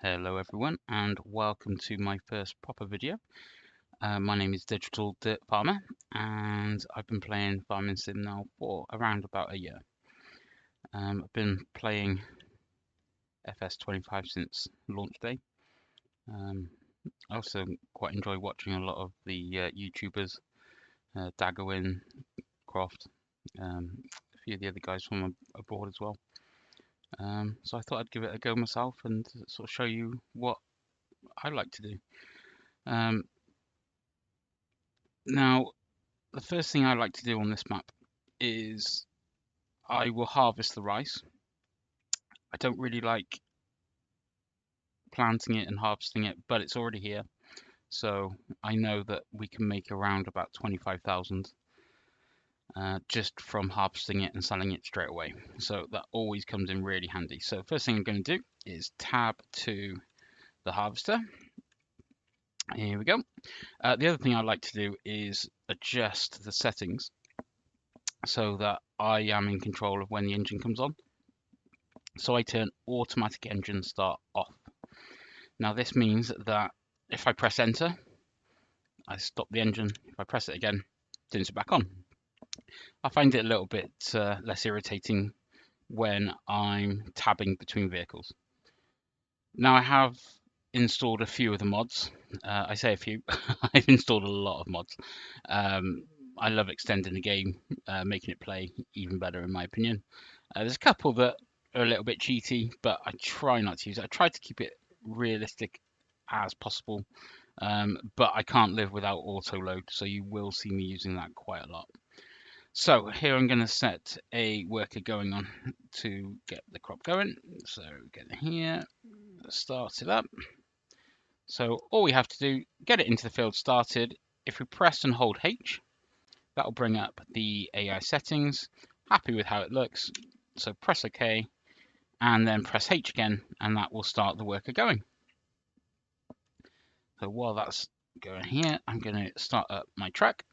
Hello everyone and welcome to my first proper video. My name is Digital Dirt Farmer and I've been playing Farming Sim now for around about a year. I've been playing FS25 since launch day. I also quite enjoy watching a lot of the YouTubers, Daggerwin, Croft, a few of the other guys from abroad as well. So I thought I'd give it a go myself and sort of show you what I like to do. Now, the first thing I like to do on this map is I will harvest the rice. I don't really like planting it and harvesting it, but it's already here. So I know that we can make around about 25,000 just from harvesting it and selling it straight away. So that always comes in really handy. So first thing I'm going to do is tab to the harvester. Here we go. The other thing I like to do is adjust the settings so that I am in control of when the engine comes on. So I turn automatic engine start off. Now this means that if I press enter, I stop the engine. If I press it again, it turns it back on. I find it a little bit less irritating when I'm tabbing between vehicles. Now I have installed a few of the mods. I say a few, I've installed a lot of mods. I love extending the game, making it play even better in my opinion. There's a couple that are a little bit cheaty, but I try not to use it. I try to keep it realistic as possible, but I can't live without auto load, so you will see me using that quite a lot. So here I'm going to set a worker going on to get the crop going. So get it here, start it up. So all we have to do, get it into the field started. If we press and hold H, that will bring up the AI settings. Happy with how it looks, so press OK and then press H again and that will start the worker going. So while that's going here, I'm going to start up my track.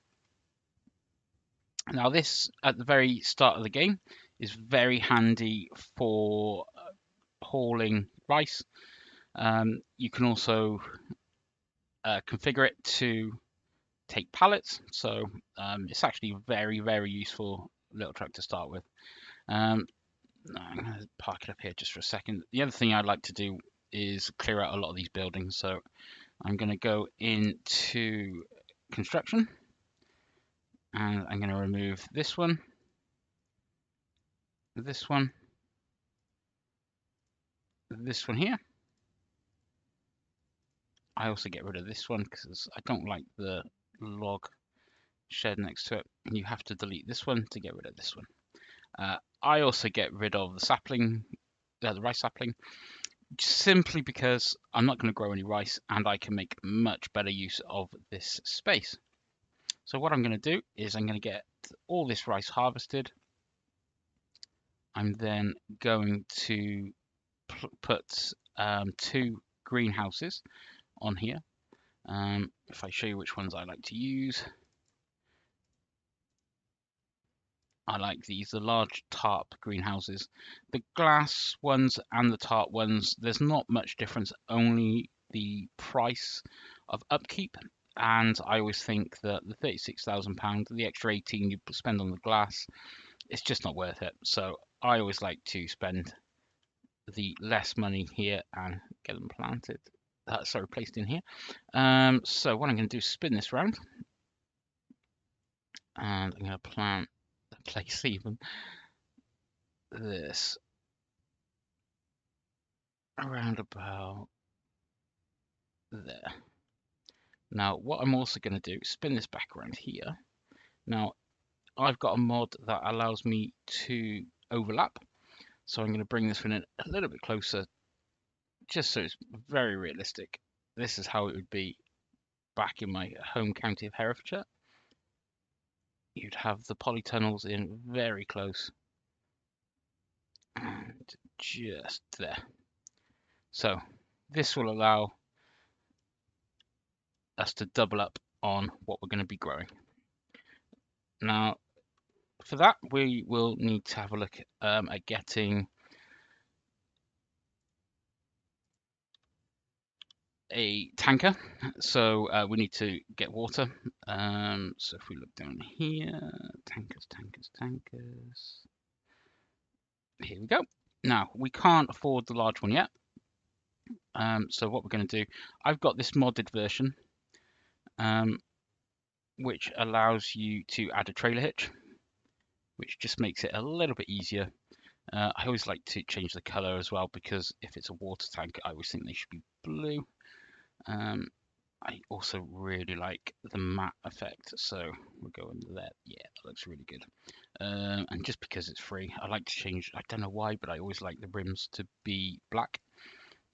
Now this, at the very start of the game, is very handy for hauling rice. You can also configure it to take pallets, so it's actually a very, very useful little truck to start with. I'm going to park it up here just for a second. The other thing I'd like to do is clear out a lot of these buildings, so I'm going to go into construction and I'm going to remove this one, this one here. I also get rid of this one because I don't like the log shed next to it. And you have to delete this one to get rid of this one. I also get rid of the sapling, the rice sapling, simply because I'm not going to grow any rice and I can make much better use of this space. So what I'm going to do is I'm going to get all this rice harvested. I'm then going to put 2 greenhouses on here. If I show you which ones I like to use, I like these, the large tarp greenhouses. The glass ones and the tarp ones, there's not much difference, only the price of upkeep. And I always think that the £36,000, the extra 18 you spend on the glass, it's just not worth it. So I always like to spend the less money here and get them planted. Sorry, placed in here. So what I'm going to do is spin this round, and I'm going to plant a place even this around about there. Now what I'm also going to do is spin this back around here. Now I've got a mod that allows me to overlap, so I'm going to bring this one in a little bit closer just so it's very realistic. This is how it would be back in my home county of Herefordshire. You'd have the polytunnels in very close and just there. So this will allow us to double up on what we're going to be growing. Now for that we will need to have a look at getting a tanker, so we need to get water. So if we look down here, tankers, tankers, tankers. Here we go. Now we can't afford the large one yet. So what we're going to do, I've got this modded version, which allows you to add a trailer hitch, which just makes it a little bit easier. I always like to change the color as well, because if it's a water tank, I always think they should be blue. I also really like the matte effect, so we're going there. Yeah, that looks really good. And just because it's free, I like to change, I don't know why, but I always like the rims to be black.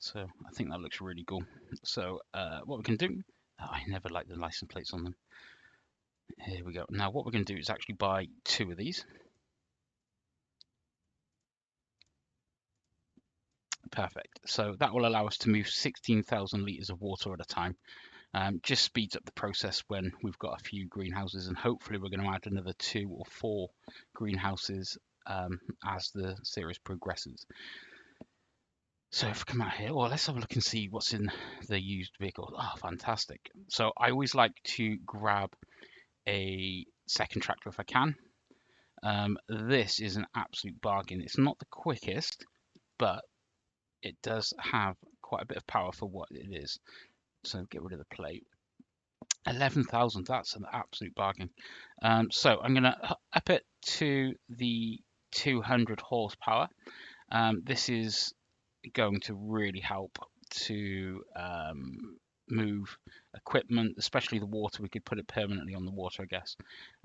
So I think that looks really cool. So what we can do, I never like the license plates on them. Here we go. Now what we're going to do is actually buy 2 of these. Perfect. So that will allow us to move 16,000 litres of water at a time. Just speeds up the process when we've got a few greenhouses, and hopefully we're going to add another 2 or 4 greenhouses as the series progresses. So if we come out here, well, let's have a look and see what's in the used vehicle. Oh, fantastic. So I always like to grab a second tractor if I can. This is an absolute bargain. It's not the quickest, but it does have quite a bit of power for what it is. So get rid of the plate. 11,000, that's an absolute bargain. So I'm going to up it to the 200 horsepower. This is going to really help to move equipment, especially the water. We could put it permanently on the water, I guess.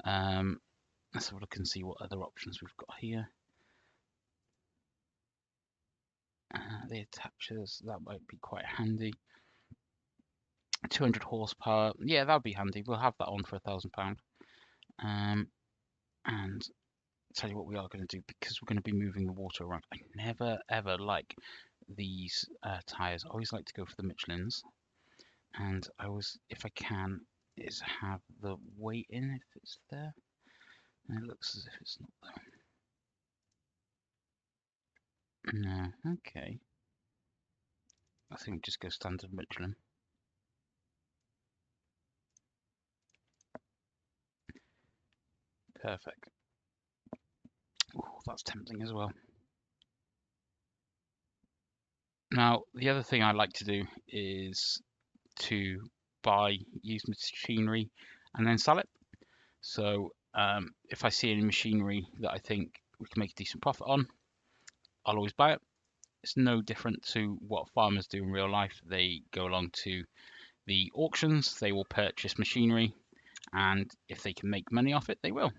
Let's have a look and see what other options we've got here. The attachers, that might be quite handy. 200 horsepower, yeah, that'd be handy. We'll have that on for £1,000. And tell you what we are going to do, because we're going to be moving the water around. I never ever like these tires. I always like to go for the Michelins, and I always, if I can, is have the weight in if it's there. And it looks as if it's not there. No, okay. I think we just go standard Michelin. Perfect. Oh, that's tempting as well. Now, the other thing I like to do is to buy used machinery and then sell it. So if I see any machinery that I think we can make a decent profit on, I'll always buy it. It's no different to what farmers do in real life. They go along to the auctions, they will purchase machinery, and if they can make money off it, they will.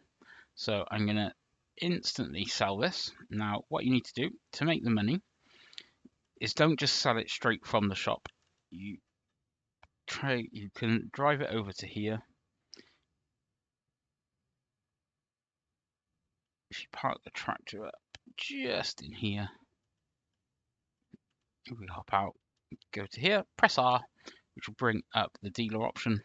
So I'm going to instantly sell this. Now, what you need to do to make the money is don't just sell it straight from the shop. You can drive it over to here. If you park the tractor up just in here, we hop out, go to here, press R, which will bring up the dealer option,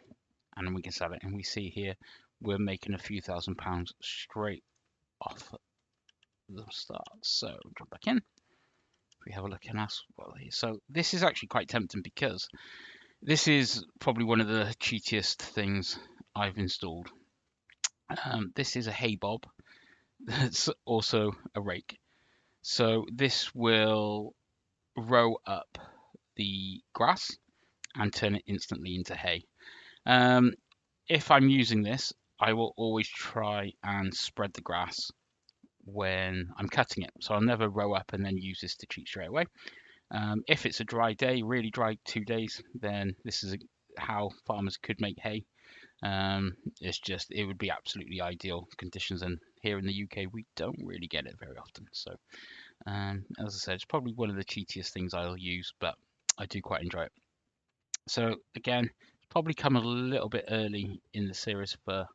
and then we can sell it. And we see here we're making a few £1,000s straight off the start. So drop back in. If we have a look in us, well, so this is actually quite tempting, because this is probably one of the cheatiest things I've installed. This is a hay bob. That's also a rake. So this will row up the grass and turn it instantly into hay. If I'm using this, I will always try and spread the grass when I'm cutting it. So I'll never row up and then use this to cheat straight away. If it's a dry day, really dry 2 days, then this is how farmers could make hay. It would be absolutely ideal conditions, and here in the UK we don't really get it very often. So as I said, it's probably one of the cheatiest things I'll use, but I do quite enjoy it. So again, it's probably come a little bit early in the series for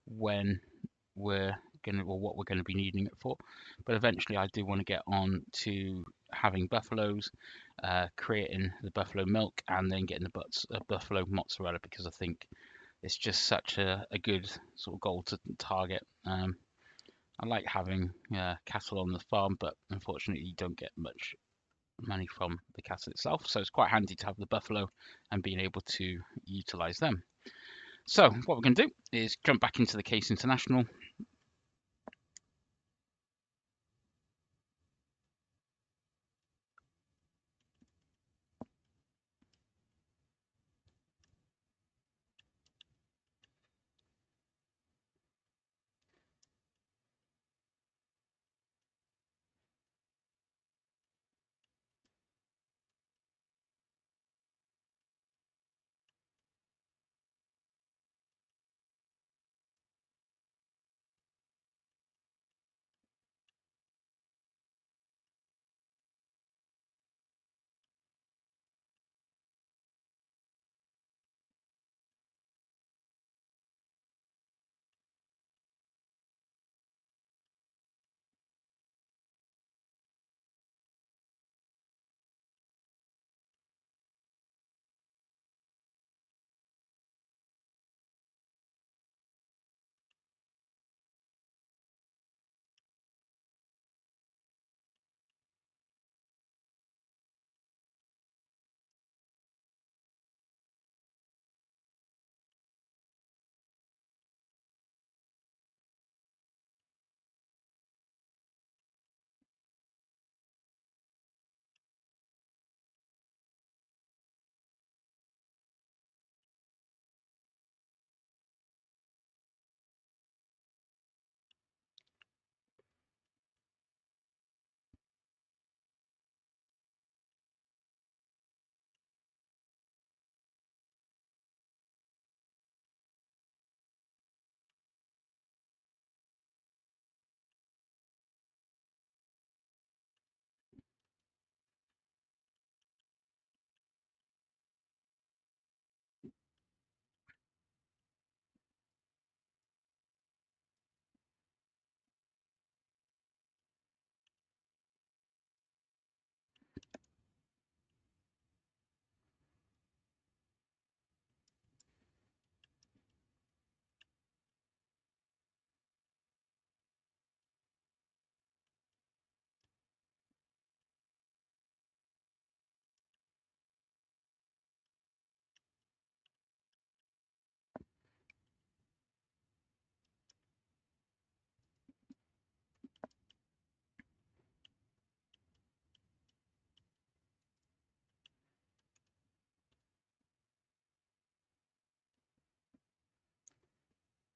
when we're gonna, or what we're going to be needing it for, but eventually I do want to get on to having buffaloes, creating the buffalo milk, and then getting the buffalo mozzarella, because I think it's just such a good sort of goal to target. I like having cattle on the farm, but unfortunately you don't get much money from the castle itself. So it's quite handy to have the buffalo and being able to utilize them. So what we're going to do is jump back into the Case International.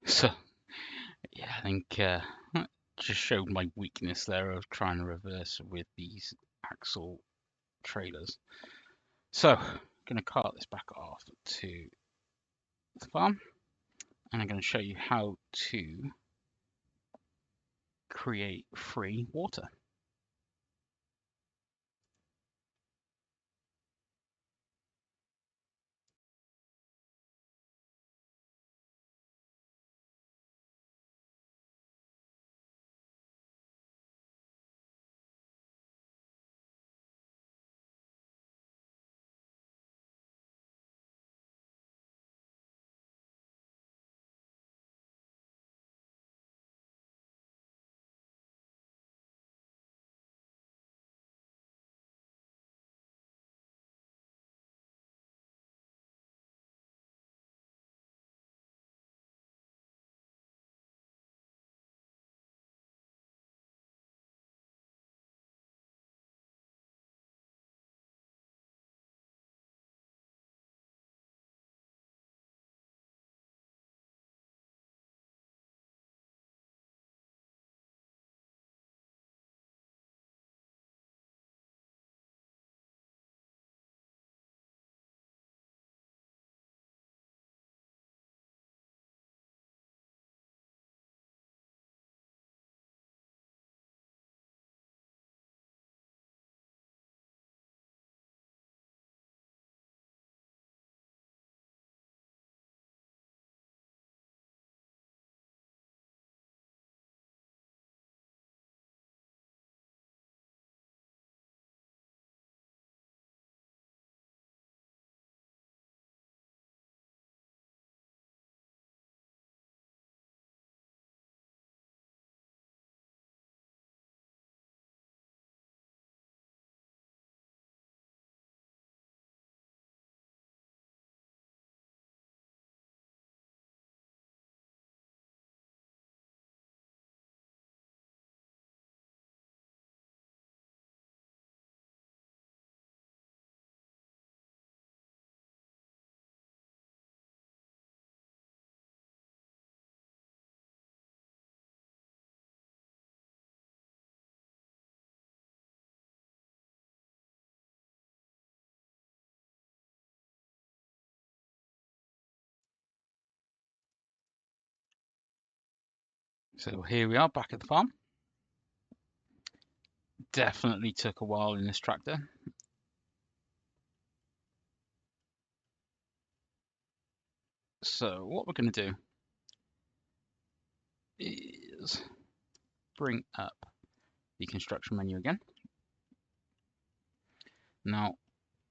So yeah, I think just showed my weakness there of trying to reverse with these axle trailers. So I'm going to cart this back off to the farm, and I'm going to show you how to create free water. So here we are back at the farm. Definitely took a while in this tractor. So what we're going to do is bring up the construction menu again. Now,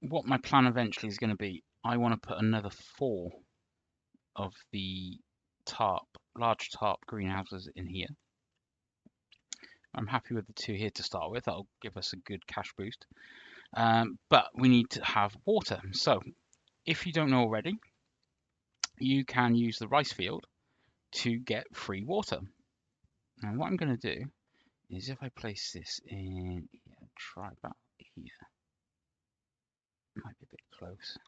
what my plan eventually is going to be, I want to put another 4 of the large tarp greenhouses in here. I'm happy with the 2 here to start with. That'll give us a good cash boost. But we need to have water. So if you don't know already, you can use the rice field to get free water. Now what I'm going to do is if I place this in here, try about here. Might be a bit close.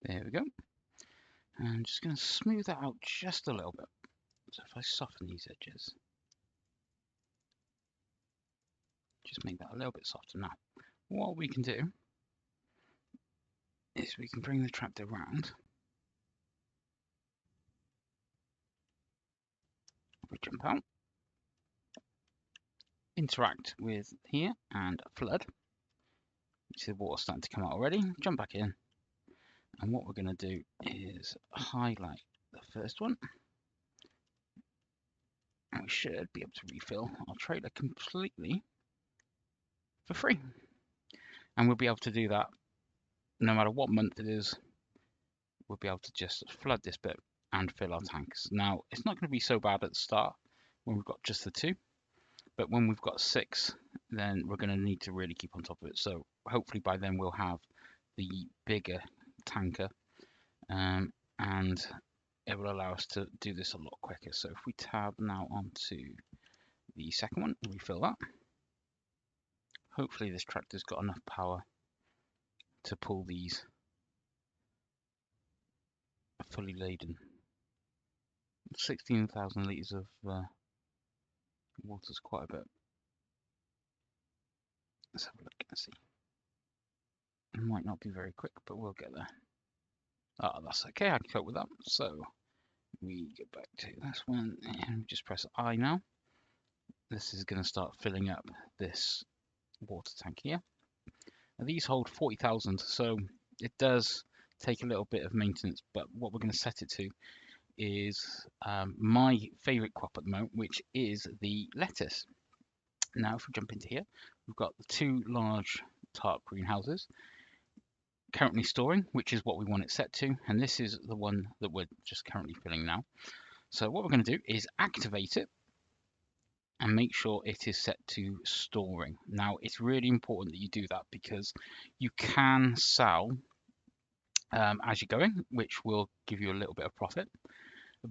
There we go. And I'm just going to smooth that out just a little bit. So if I soften these edges, just make that a little bit softer. Now, what we can do is we can bring the tractor round. We jump out, interact with here and flood. You see the water starting to come out already. Jump back in. And what we're going to do is highlight the first one. And we should be able to refill our trailer completely for free. And we'll be able to do that no matter what month it is. We'll be able to just flood this bit and fill our tanks. Now, it's not going to be so bad at the start when we've got just the 2. But when we've got 6, then we're going to need to really keep on top of it. So hopefully by then we'll have the bigger tanker, and it will allow us to do this a lot quicker. So if we tab now onto the second one, refill that. Hopefully this tractor's got enough power to pull these fully laden. 16,000 litres of water is quite a bit. Let's have a look and see. It might not be very quick, but we'll get there. Oh, that's okay, I can cope with that. So we go back to this one and just press I now. This is going to start filling up this water tank here. Now, these hold 40,000, so it does take a little bit of maintenance, but what we're going to set it to is my favorite crop at the moment, which is the lettuce. Now, if we jump into here, we've got the 2 large tarp greenhouses currently storing, which is what we want it set to, and this is the one that we're just currently filling now. So what we're going to do is activate it and make sure it is set to storing. Now, it's really important that you do that because you can sell as you're going, which will give you a little bit of profit.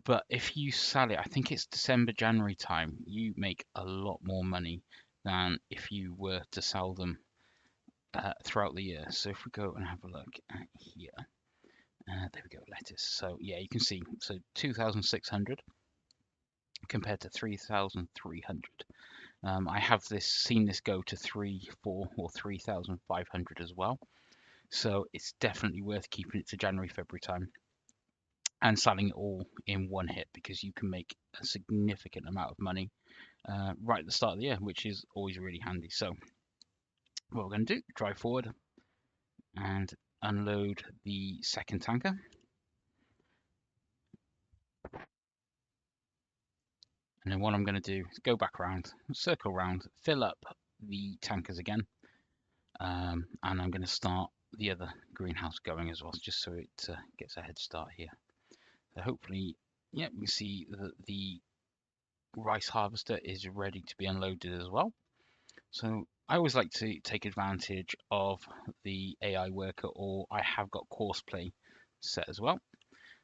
But if you sell it, I think it's December, January time, you make a lot more money than if you were to sell them throughout the year. So if we go and have a look at here, there we go, lettuce. So yeah, you can see, so 2,600 compared to 3,300. I have seen this go to 3, 4, or 3,500 as well. So it's definitely worth keeping it to January, February time and selling it all in one hit, because you can make a significant amount of money right at the start of the year, which is always really handy. So what we're going to do, drive forward and unload the second tanker. And then what I'm going to do is go back around, circle around, fill up the tankers again. And I'm going to start the other greenhouse going as well, just so it gets a head start here. So hopefully, yeah, we see that the rice harvester is ready to be unloaded as well. So I always like to take advantage of the AI worker, or I have got courseplay set as well.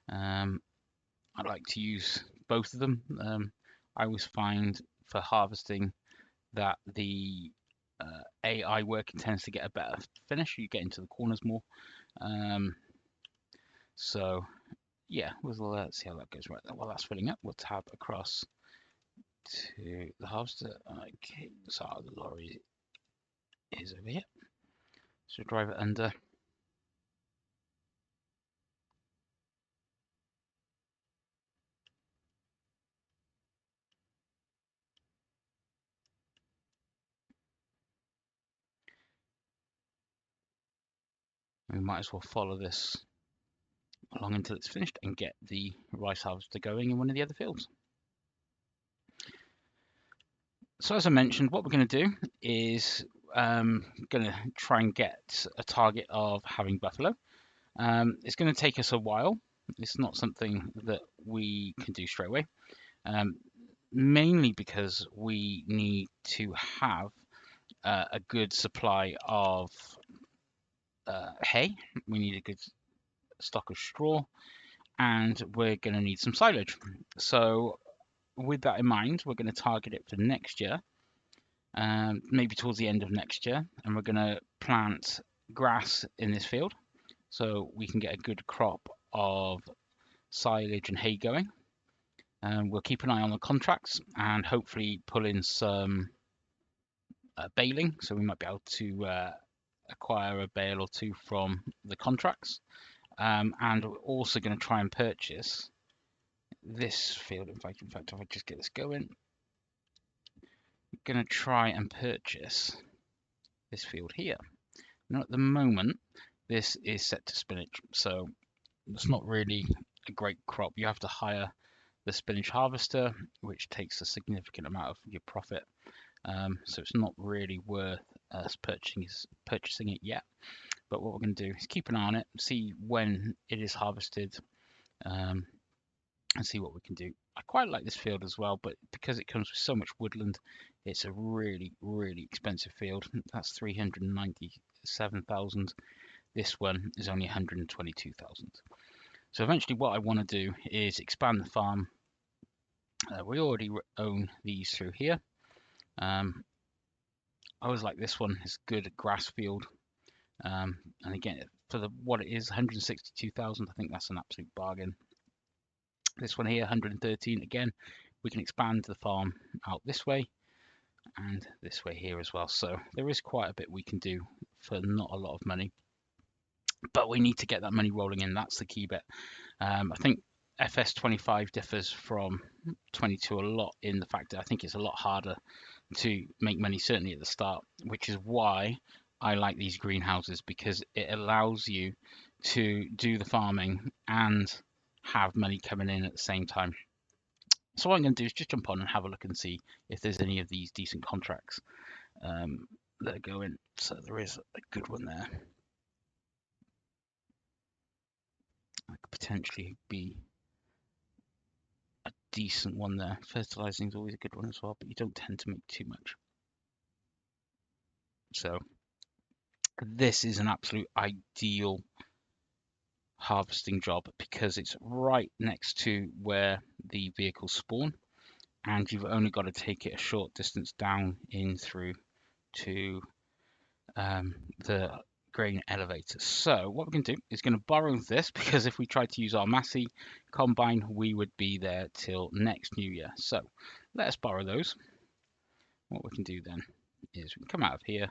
I like to use both of them. I always find for harvesting that the AI working tends to get a better finish. You get into the corners more. So yeah, let's see how that goes. Right, while that's filling up, we'll tab across to the harvester. Okay, so the lorry is over here. So drive it under. We might as well follow this along until it's finished and get the rice harvester going in one of the other fields. So as I mentioned, what we're going to do is going to try and get a target of having buffalo. It's going to take us a while. It's not something that we can do straight away, mainly because we need to have a good supply of hay. We need a good stock of straw, and we're going to need some silage. So with that in mind, we're going to target it for next year, maybe towards the end of next year, and we're going to plant grass in this field so we can get a good crop of silage and hay going. We'll keep an eye on the contracts and hopefully pull in some baling, so we might be able to acquire a bale or two from the contracts. And we're also going to try and purchase this field. In fact, if I just get this going, I'm going to try and purchase this field here. Now, at the moment, this is set to spinach, so it's not really a great crop. You have to hire the spinach harvester, which takes a significant amount of your profit. So it's not really worth us purchasing it yet. But what we're going to do is keep an eye on it, see when it is harvested, and see what we can do. I quite like this field as well, but because it comes with so much woodland, it's a really, really expensive field. That's 397,000. This one is only 122,000. So eventually what I want to do is expand the farm. We already own these through here. I always like this one. It's good grass field. And again, for what it is, 162,000, I think that's an absolute bargain. This one here, 113. Again, we can expand the farm out this way and this way here as well. So there is quite a bit we can do for not a lot of money, but we need to get that money rolling in. That's the key bit. I think FS25 differs from 22 a lot in the fact that I think it's a lot harder to make money, certainly at the start, which is why I like these greenhouses, because it allows you to do the farming and have money coming in at the same time. So what I'm going to do is just jump on and have a look and see if there's any of these decent contracts that are going. So there is a good one there. That could potentially be a decent one there. Fertilizing is always a good one as well, but you don't tend to make too much. So this is an absolute ideal harvesting job because it's right next to where the vehicles spawn, and you've only got to take it a short distance down in through to the grain elevator. So what we're going to do is going to borrow this, because if we tried to use our Massey combine, we would be there till next New Year. So let us borrow those. What we can do then is we can come out of here,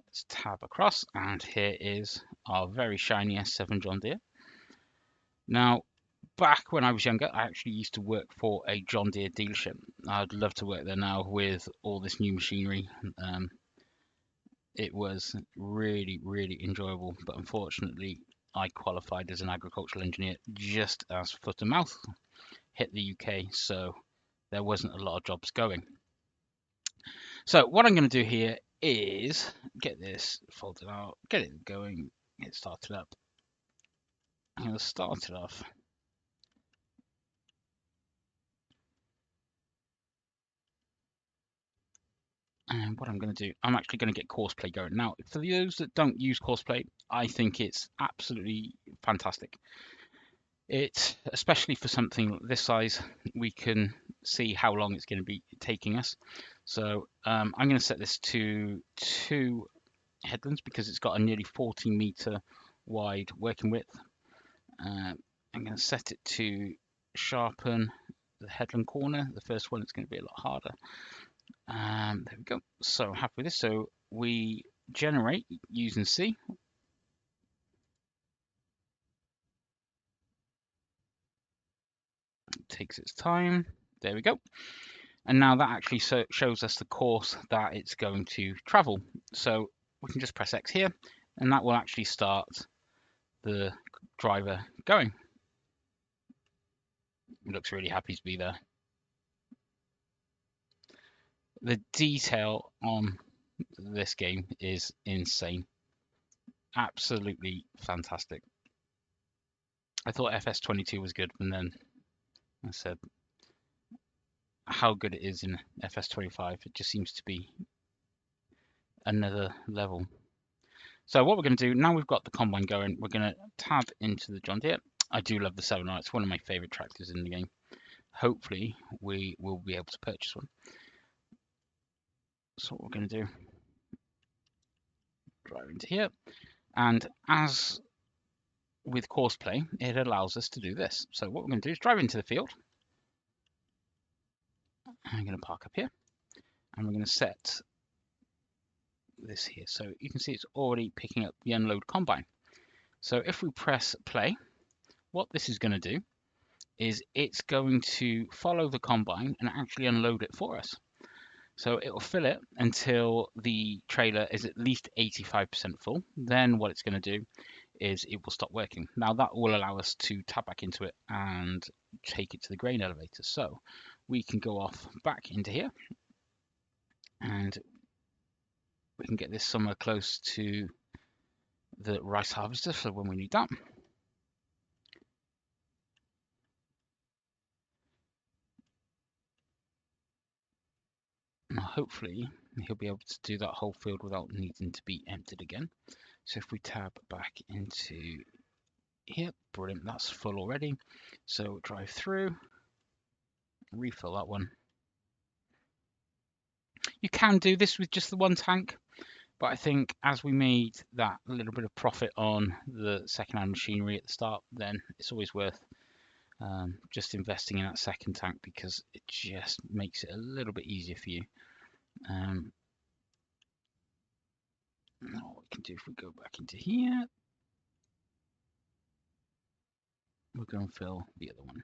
let's tab across, and here is our very shiny S7 John Deere. Now, back when I was younger, I actually used to work for a John Deere dealership. I'd love to work there now with all this new machinery. It was really, really enjoyable, but unfortunately, I qualified as an agricultural engineer just as foot and mouth hit the UK, so there wasn't a lot of jobs going. So what I'm going to do here is get this folded out, get it going, get it started up. I'm going to start it off. And what I'm going to do, I'm actually going to get courseplay going. Now, for those that don't use courseplay, I think it's absolutely fantastic. It, especially for something this size, we can see how long it's going to be taking us. So I'm going to set this to 2 headlands because it's got a nearly 40-meter wide working width. I'm going to set it to sharpen the headland corner. The first one is going to be a lot harder. There we go. So happy with this. So we generate using C. It takes its time. There we go. And now that actually shows us the course that it's going to travel. So we can just press X here, and that will actually start the driver going. It looks really happy to be there. The detail on this game is insane. Absolutely fantastic. I thought FS22 was good, and then I said how good it is in FS25. It just seems to be another level. So what we're going to do, now we've got the combine going, we're going to tab into the John Deere. I do love the 7R, it's one of my favourite tractors in the game. Hopefully we will be able to purchase one. So what we're going to do, drive into here, and as with courseplay, it allows us to do this. So what we're going to do is drive into the field. I'm going to park up here, and we're going to set this here. So you can see it's already picking up the unload combine. So if we press play, what this is going to do is it's going to follow the combine and actually unload it for us. So it will fill it until the trailer is at least 85% full. Then what it's going to do is it will stop working. Now that will allow us to tap back into it and take it to the grain elevator. So we can go off back into here, and we can get this somewhere close to the rice harvester for when we need that. Now hopefully he'll be able to do that whole field without needing to be emptied again. So if we tab back into here, brilliant, that's full already. So drive through, refill that one. You can do this with just the one tank, but I think as we made that little bit of profit on the second-hand machinery at the start, then it's always worth just investing in that second tank because it just makes it a little bit easier for you. Now what we can do if we go back into here, we're going to fill the other one.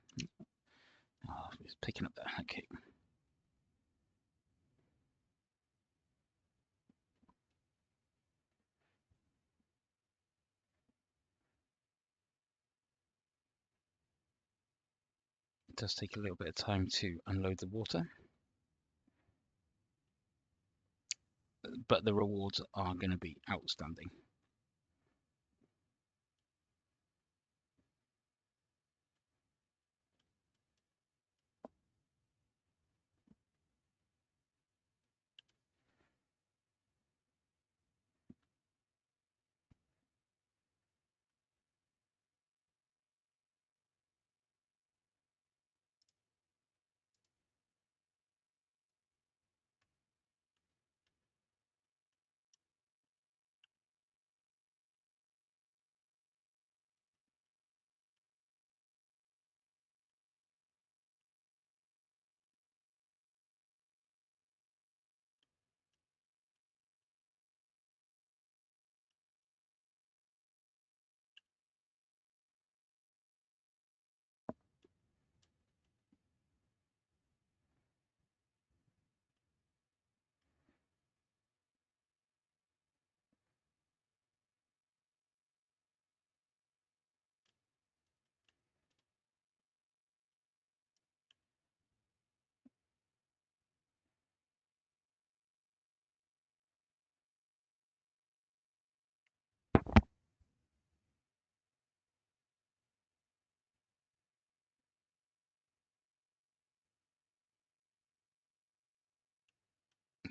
Oh, it's picking up there. Okay. It does take a little bit of time to unload the water, but the rewards are going to be outstanding.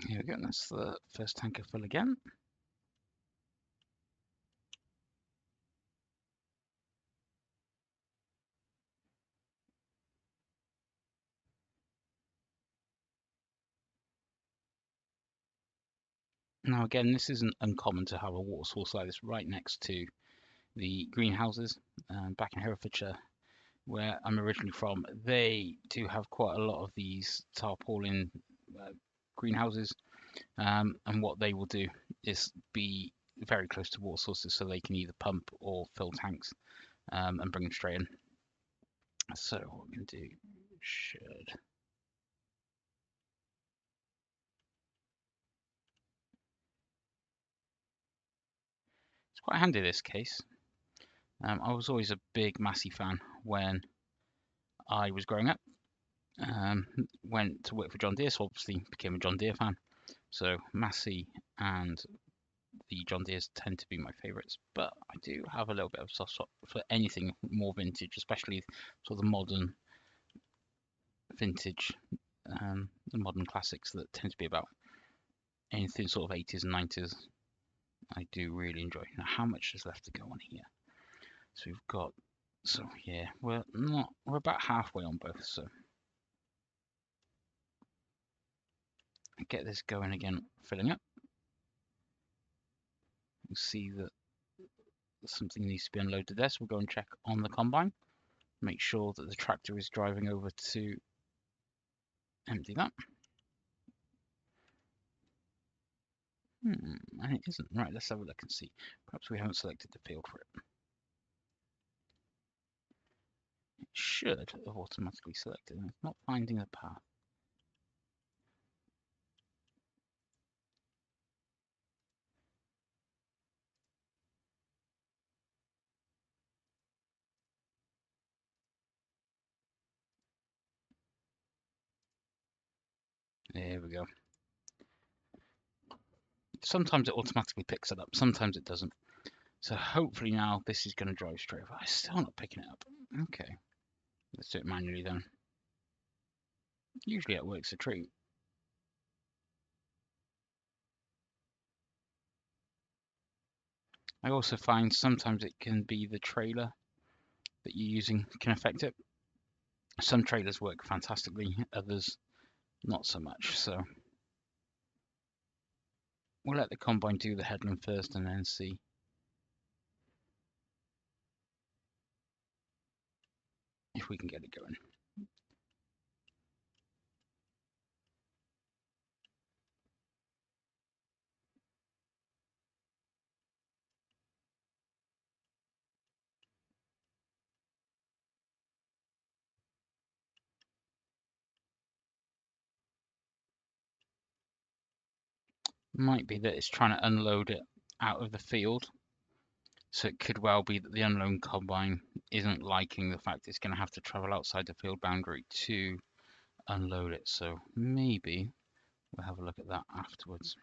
Here we go, that's the first tanker full again. Now again, this isn't uncommon to have a water source like this right next to the greenhouses. Back in Herefordshire, where I'm originally from, they do have quite a lot of these tarpaulin greenhouses, and what they will do is be very close to water sources so they can either pump or fill tanks and bring them straight in. So what we can do should it's quite handy in this case. I was always a big Massey fan when I was growing up. Went to work for John Deere, so obviously became a John Deere fan. So Massey and the John Deeres tend to be my favourites, but I do have a little bit of soft spot for anything more vintage, especially sort of the modern vintage, the modern classics that tend to be about anything sort of 80s and 90s. I do really enjoy. Now, how much is left to go on here? So we've got, so yeah, we're about halfway on both. So get this going again, filling up. We'll see that something needs to be unloaded there, so we'll go and check on the combine. Make sure that the tractor is driving over to empty that. And it isn't. Right, let's have a look and see. Perhaps we haven't selected the field for it. It should have automatically selected, and it's not finding the path. There we go. Sometimes it automatically picks it up, sometimes it doesn't. So hopefully now this is going to drive straight over. It's still not picking it up. Okay, let's do it manually then. Usually it works a treat. I also find sometimes it can be the trailer that you're using can affect it. Some trailers work fantastically, others not so much. So we'll let the combine do the headland first and then see if we can get it going. Might be that it's trying to unload it out of the field. So it could well be that the unload combine isn't liking the fact it's going to have to travel outside the field boundary to unload it. So maybe we'll have a look at that afterwards.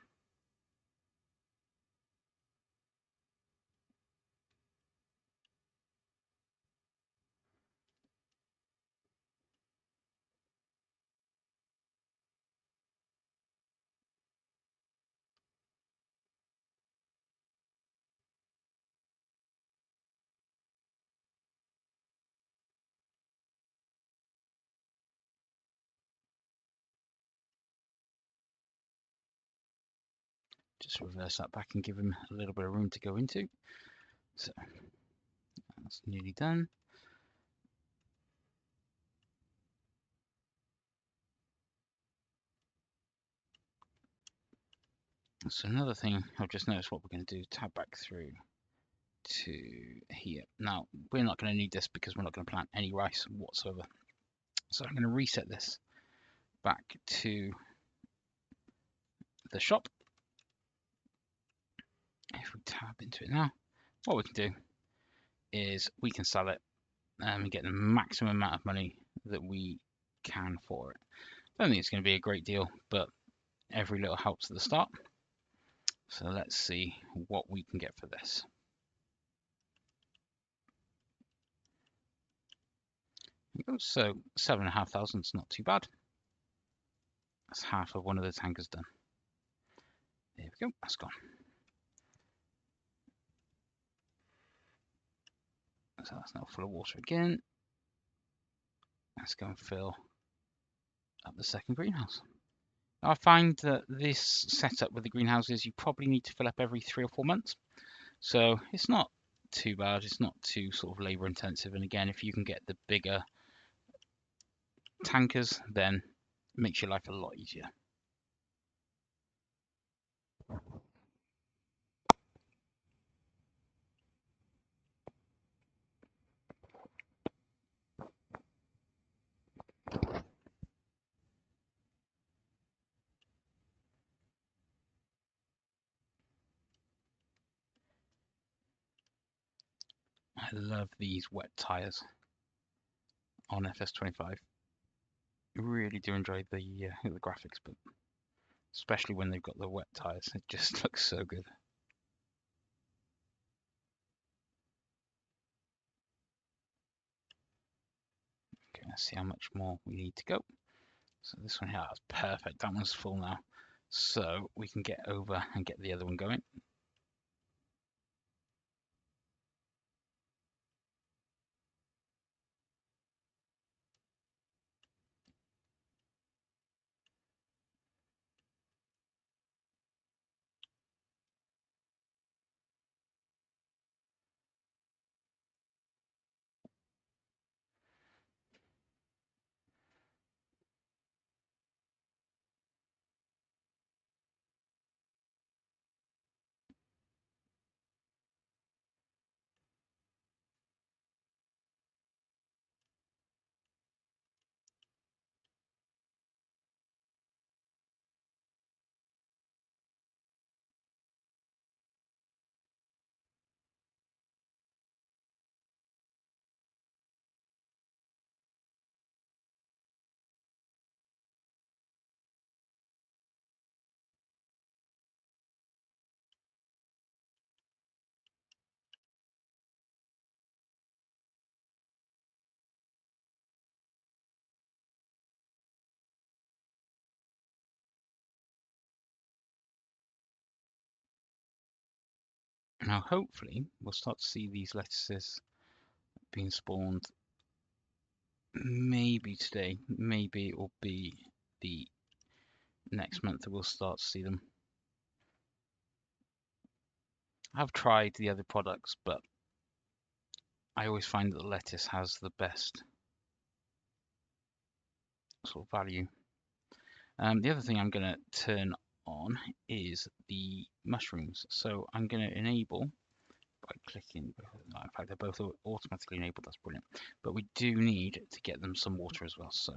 Just reverse that back and give him a little bit of room to go into. So that's nearly done. So another thing I've just noticed what we're going to do, tab back through to here. Now, we're not going to need this because we're not going to plant any rice whatsoever. So I'm going to reset this back to the shop. If we tab into it now, what we can do is we can sell it and get the maximum amount of money that we can for it. I don't think it's going to be a great deal, but every little helps at the start. So let's see what we can get for this. So 7,500 is not too bad. That's half of one of the tankers done. There we go, that's gone. So that's now full of water again. Let's go and fill up the second greenhouse. I find that this setup with the greenhouses, you probably need to fill up every 3 or 4 months. So it's not too bad. It's not too sort of labor intensive. And again, if you can get the bigger tankers, then it makes your life a lot easier. I love these wet tires on FS25. I really do enjoy the graphics, but especially when they've got the wet tires, it just looks so good. Okay, let's see how much more we need to go. So this one here, that's perfect. That one's full now. So we can get over and get the other one going. Now hopefully we'll start to see these lettuces being spawned maybe today, maybe it will be the next month that we'll start to see them. I've tried the other products, but I always find that the lettuce has the best sort of value. The other thing I'm going to turn on is the mushrooms. So I'm going to enable by clicking, in fact they're both automatically enabled, that's brilliant. But we do need to get them some water as well. So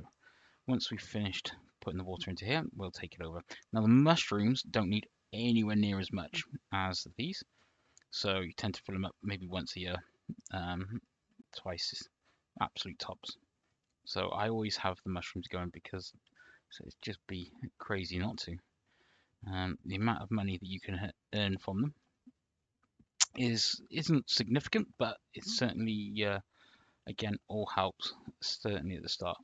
once we've finished putting the water into here, we'll take it over. Now the mushrooms don't need anywhere near as much as these. So you tend to fill them up maybe once a year, twice, absolute tops. So I always have the mushrooms going because it'd just be crazy not to. The amount of money that you can earn from them isn't significant, but it certainly, again, all helps, certainly at the start.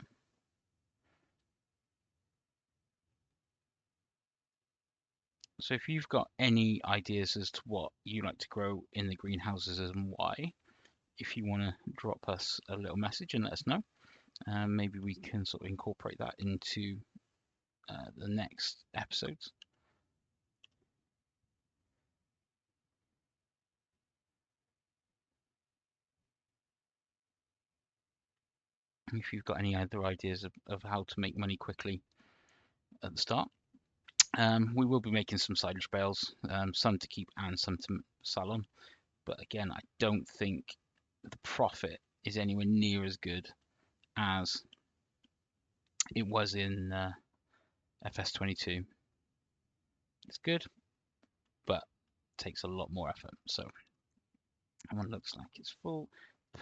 So if you've got any ideas as to what you like to grow in the greenhouses and why, if you want to drop us a little message and let us know, maybe we can sort of incorporate that into the next episodes. If you've got any other ideas of how to make money quickly at the start. We will be making some silage bales, some to keep and some to sell on. But again, I don't think the profit is anywhere near as good as it was in FS22. It's good, but takes a lot more effort. So that one looks like it's full.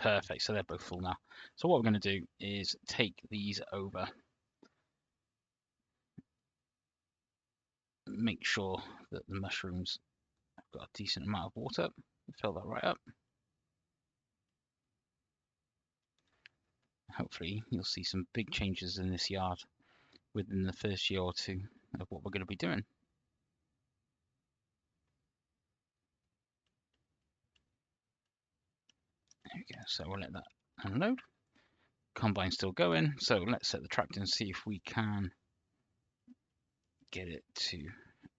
Perfect. So they're both full now. So what we're going to do is take these over. Make sure that the mushrooms have got a decent amount of water. Fill that right up. Hopefully you'll see some big changes in this yard within the first year or two of what we're going to be doing. There we go. So we'll let that unload. Combine's still going. So let's set the tractor and see if we can get it to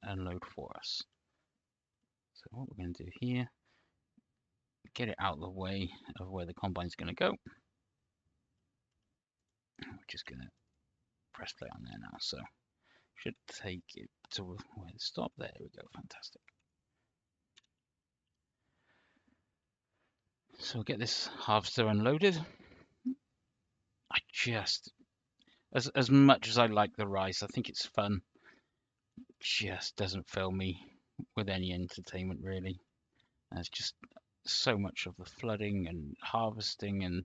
unload for us. So what we're going to do here, get it out of the way of where the combine's going to go. We're just going to press play on there now. So should take it to where the stop. There we go. Fantastic. So we'll get this harvester unloaded. I just, as much as I like the rice, I think it's fun. Just doesn't fill me with any entertainment really. There's just so much of the flooding and harvesting and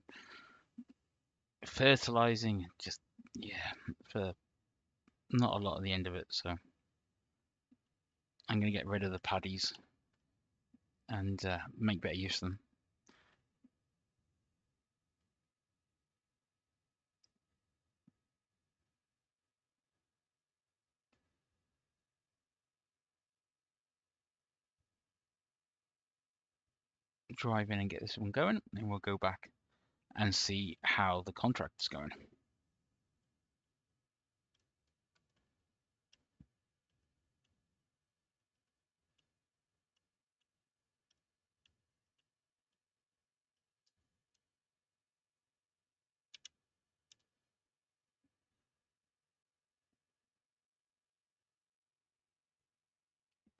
fertilizing. Just yeah, for not a lot at the end of it. So I'm going to get rid of the paddies and make better use of them. Drive in and get this one going, and we'll go back and see how the contract is going.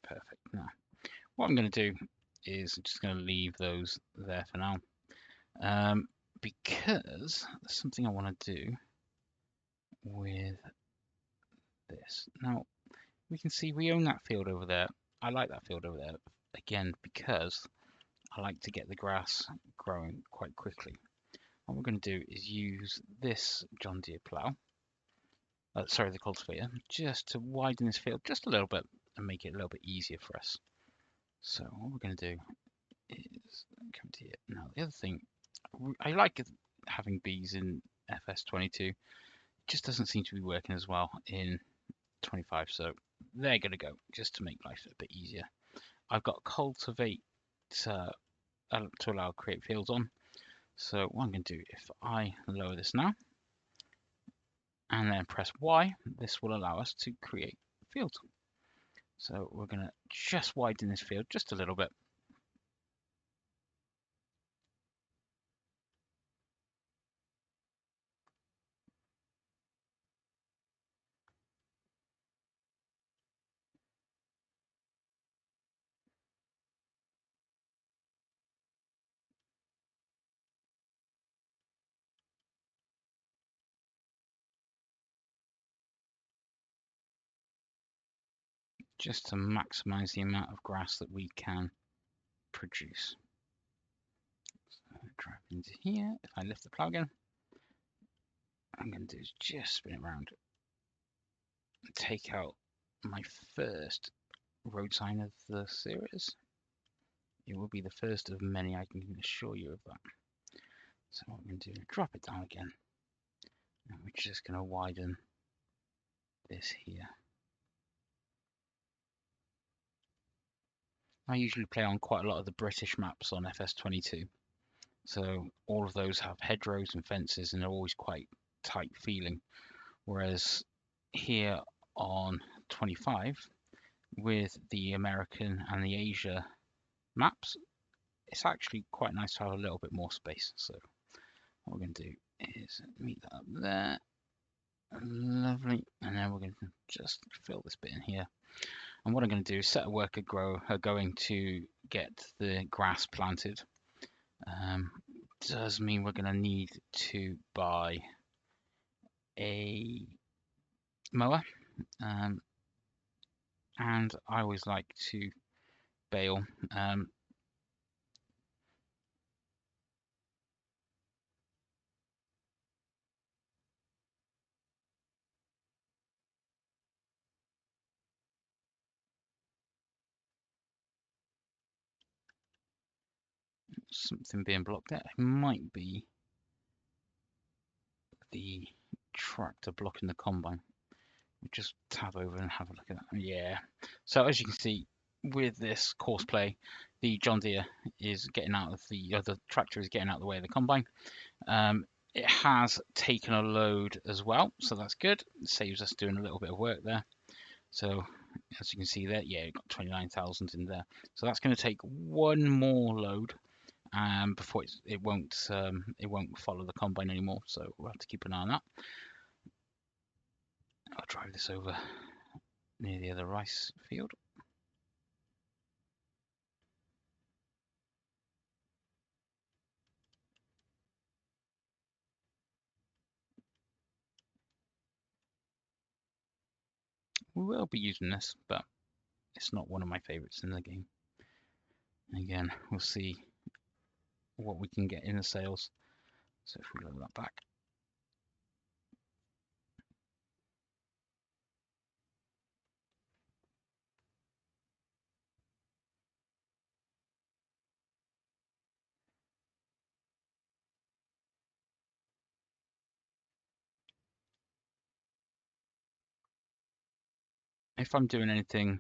Perfect. Now, what I'm going to do is I'm just going to leave those there for now, because there's something I want to do with this. Now, we can see we own that field over there. I like that field over there, again, because I like to get the grass growing quite quickly. What we're going to do is use this John Deere plow, sorry, the cultivator, just to widen this field just a little bit and make it a little bit easier for us. So what we're going to do is come to here. Now, the other thing, I like having bees in FS22. It just doesn't seem to be working as well in 25, so they're going to go just to make life a bit easier. I've got cultivate to allow create fields on. So what I'm going to do, if I lower this now and then press Y, this will allow us to create fields. So we're going to just widen this field just a little bit. Just to maximize the amount of grass that we can produce. So drive into here. If I lift the plow again, I'm going to do is just spin it around and take out my first road sign of the series. It will be the first of many, I can assure you of that. So what we're going to do is drop it down again, and we're just going to widen this here. I usually play on quite a lot of the British maps on FS22, so all of those have hedgerows and fences and they're always quite tight feeling, whereas here on 25 with the American and the Asia maps, it's actually quite nice to have a little bit more space. So what we're going to do is meet that up there, lovely, and then we're going to just fill this bit in here. And what I'm going to do is set a worker going to get the grass planted. Does mean we're going to need to buy a mower, and I always like to bale. Something being blocked there. It might be the tractor blocking the combine. We'll just tab over and have a look at that. Yeah. So as you can see, with this courseplay, the John Deere is getting out of the tractor is getting out of the way of the combine. It has taken a load as well, so that's good. It saves us doing a little bit of work there. So as you can see there, yeah, you've got 29,000 in there. So that's going to take one more load before it won't follow the combine anymore. So we'll have to keep an eye on that. I'll drive this over near the other rice field. We will be using this, but it's not one of my favorites in the game. Again, we'll see what we can get in the sales. So if we load that back. If I'm doing anything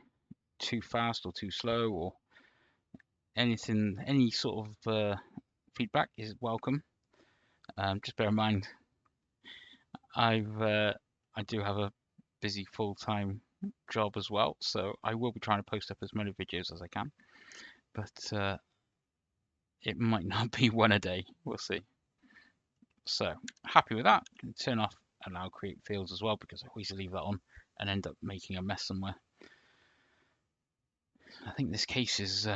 too fast or too slow or anything, any sort of feedback is welcome. Just bear in mind, I do have a busy full-time job as well, so I will be trying to post up as many videos as I can, but it might not be one a day. We'll see. So happy with that. Can turn off allow create fields as well, because I always leave that on and end up making a mess somewhere. I think this case is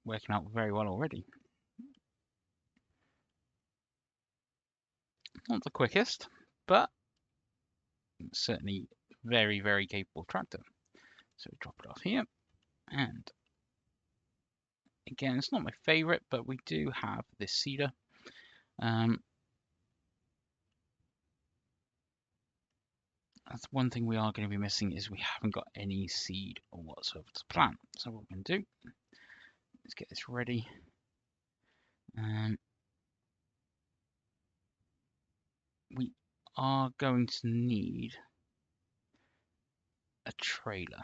working out very well already. Not the quickest, but certainly very, very capable tractor. So we drop it off here, and again, it's not my favorite, but we do have this seeder. That's one thing we are going to be missing, is we haven't got any seed or whatsoever to plant. So what we're going to do, let's get this ready. We are going to need a trailer.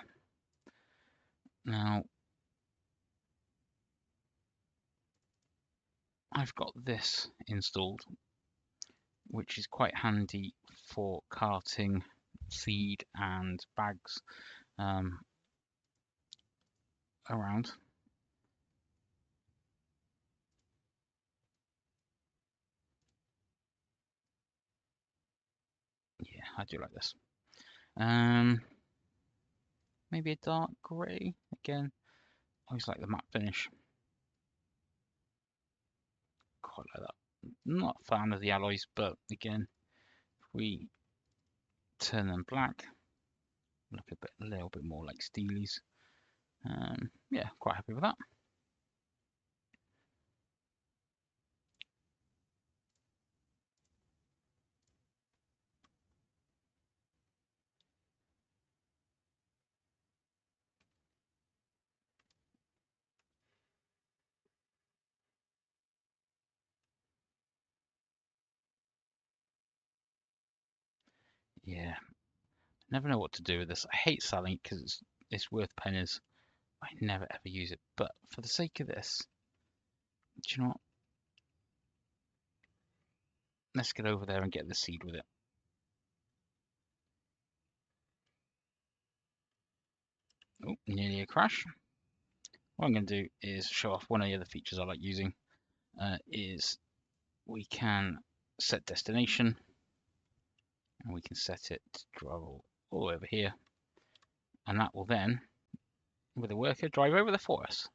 Now, I've got this installed, which is quite handy for carting seed and bags around. Yeah, I do like this. Maybe a dark grey again. I always like the matte finish. Quite like that. Not a fan of the alloys, but again, if we turn them black, look a little bit more like Steelies. Yeah, quite happy with that. Yeah, never know what to do with this. I hate selling it because it's worth pennies. I never ever use it, but for the sake of this, do you know what? Let's get over there and get the seed with it. Oh, nearly a crash. What I'm going to do is show off one of the other features I like using. Is we can set destination, and we can set it to travel all over here, and that will then, with a worker, drive over there for us.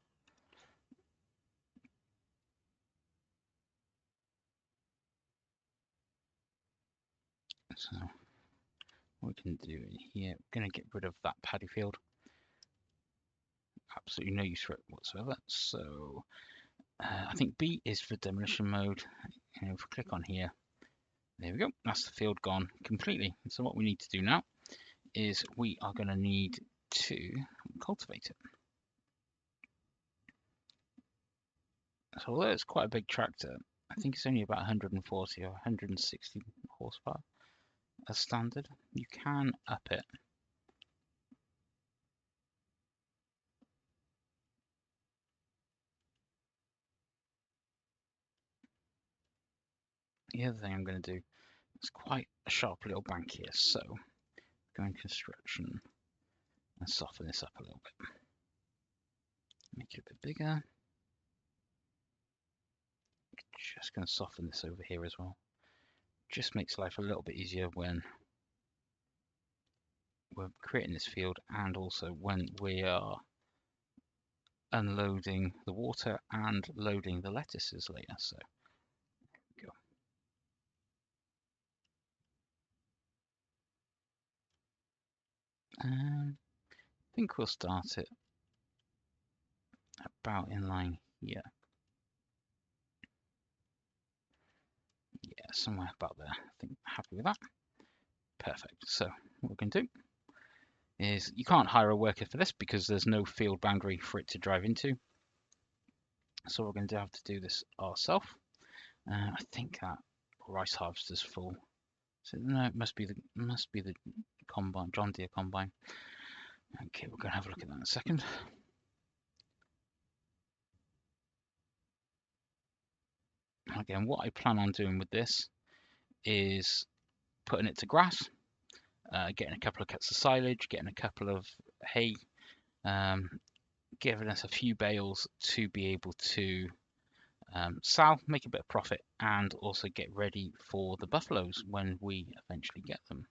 So what we can do here, we're going to get rid of that paddy field. Absolutely no use for it whatsoever. So I think B is for demolition mode. And if we click on here, there we go. That's the field gone completely. So what we need to do now is we are going to need to cultivate it. So although it's quite a big tractor, I think it's only about 140 or 160 horsepower as standard. You can up it. The other thing I'm going to do is quite a sharp little bank here. So go in construction. and soften this up a little bit. Make it a bit bigger. Just going to soften this over here as well. Just makes life a little bit easier when we're creating this field and also when we are unloading the water and loading the lettuces later. So go. I think we'll start it about in line here. Yeah, somewhere about there. I think happy with that. Perfect. So what we're going to do is you can't hire a worker for this because there's no field boundary for it to drive into. So we're going to have to do this ourselves. I think that rice harvester's full. So no, it must be the combine, John Deere combine. Okay, we're going to have a look at that in a second. Again, what I plan on doing with this is putting it to grass, getting a couple of cuts of silage, getting a couple of hay, giving us a few bales to be able to sell, make a bit of profit, and also get ready for the buffaloes when we eventually get them.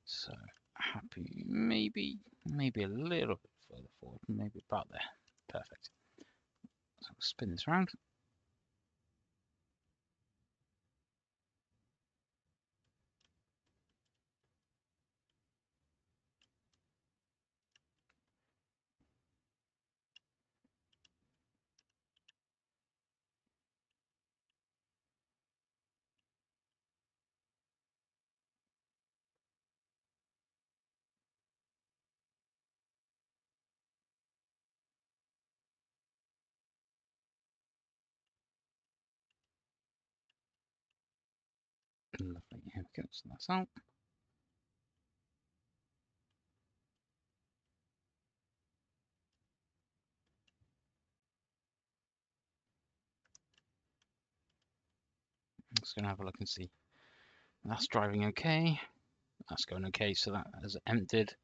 So happy, maybe a little bit further forward, maybe about there. Perfect. So we'll spin this around. Lovely. Here we go. So that's out. I'm just going to have a look and see. That's driving okay. That's going okay. So that has emptied.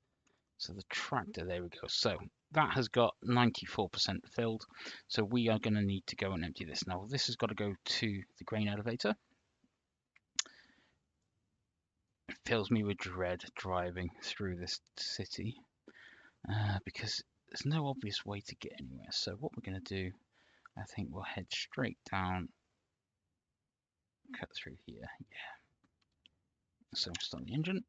So the tractor, there we go. So that has got 94% filled. So we are going to need to go and empty this. Now this has got to go to the grain elevator. It fills me with dread driving through this city because there's no obvious way to get anywhere. So what we're going to do, I think we'll head straight down, cut through here. Yeah. So start the engine.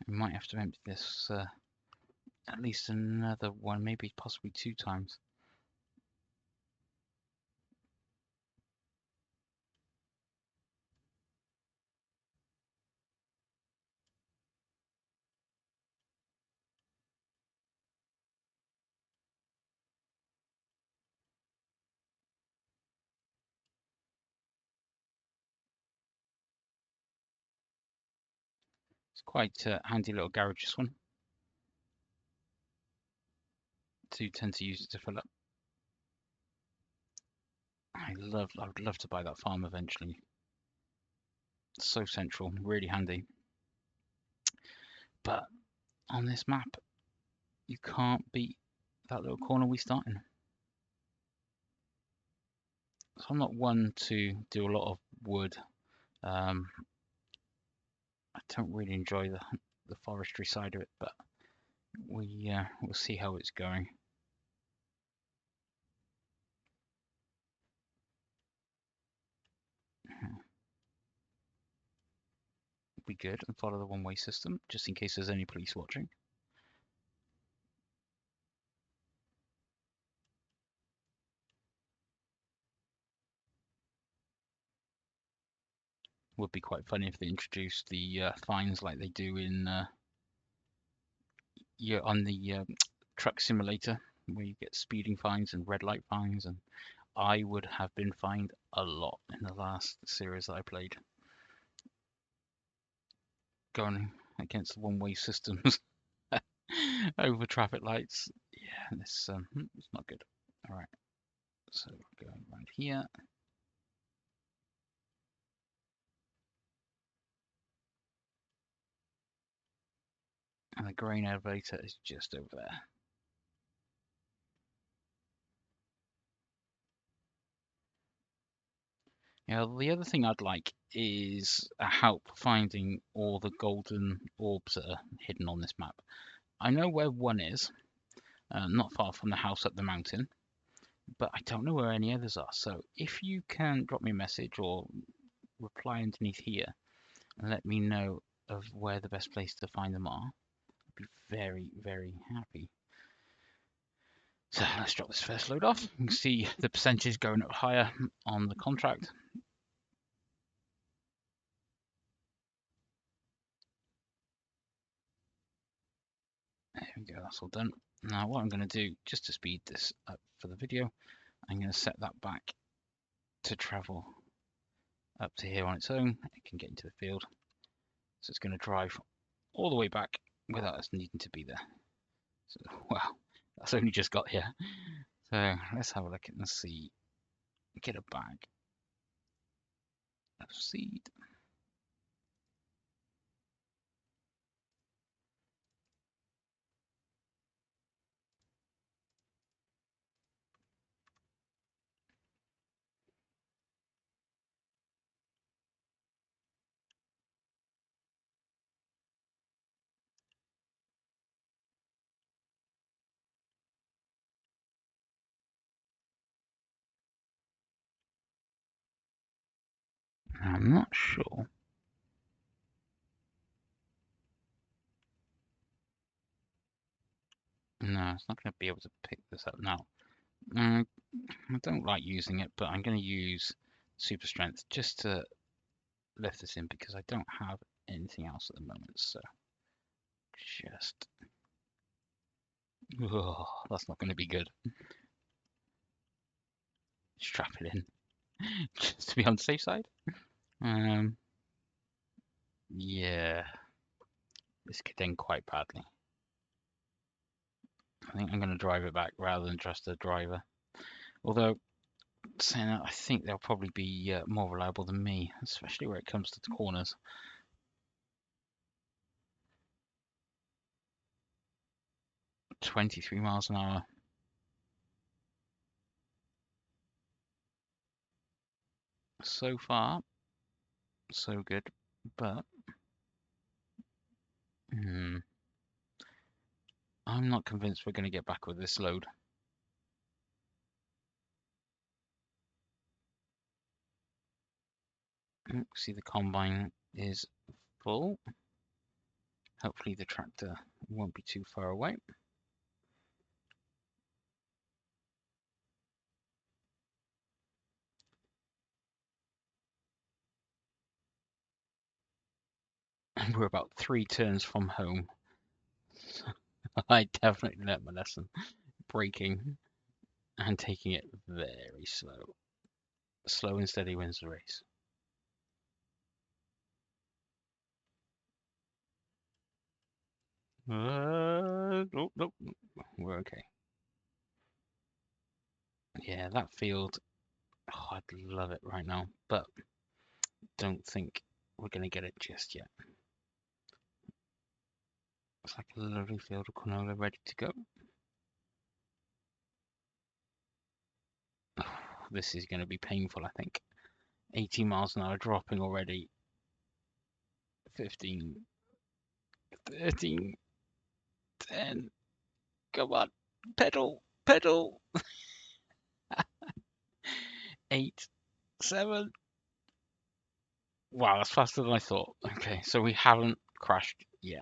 We might have to empty this at least another one, maybe possibly 2 times. It's quite a handy little garage, this one. Do tend to use it to fill up. I would love to buy that farm eventually. It's so central, really handy. But on this map, you can't beat that little corner we start in. So I'm not one to do a lot of wood. I don't really enjoy the forestry side of it, but we'll see how it's going. Be good and follow the one-way system, just in case there's any police watching. Would be quite funny if they introduced the fines like they do in on the truck simulator, where you get speeding fines and red light fines, and I would have been fined a lot in the last series that I played, going against the one-way systems over traffic lights. Yeah, this it's not good. All right, so going around here. And the grain elevator is just over there. Now, the other thing I'd like is a help finding all the golden orbs that are hidden on this map. I know where one is, not far from the house up the mountain, but I don't know where any others are. So if you can drop me a message or reply underneath here and let me know of where the best place to find them are, I'd be very, very happy. So let's drop this first load off. You can see the percentage going up higher on the contract. There we go, that's all done. Now what I'm going to do, just to speed this up for the video, I'm going to set that back to travel up to here on its own. It can get into the field. So it's going to drive all the way back without us needing to be there. So, wow, that's only just got here. So let's have a look and see. Get a bag of seed. I'm not sure. No, it's not going to be able to pick this up now. I don't like using it, but I'm going to use super strength just to lift this in because I don't have anything else at the moment. So just, oh, that's not going to be good. Strap it in just to be on the safe side. Yeah, this could end quite badly. I think I'm going to drive it back rather than trust the driver. Although, saying that, I think they'll probably be more reliable than me, especially where it comes to the corners. "23 miles an hour. So far, so good, but I'm not convinced we're going to get back with this load. See, the combine is full. Hopefully the tractor won't be too far away. And we're about 3 turns from home. I definitely learnt my lesson. Braking and taking it very slow. Slow and steady wins the race. Nope, nope, we're okay. Yeah, that field, oh, I'd love it right now, but don't think we're going to get it just yet. It's like a lovely field of canola ready to go. Oh, this is going to be painful, I think. 80 miles an hour dropping already. 15, 13, 10. Come on, pedal, pedal. 8, 7. Wow, that's faster than I thought. Okay, so we haven't crashed yet.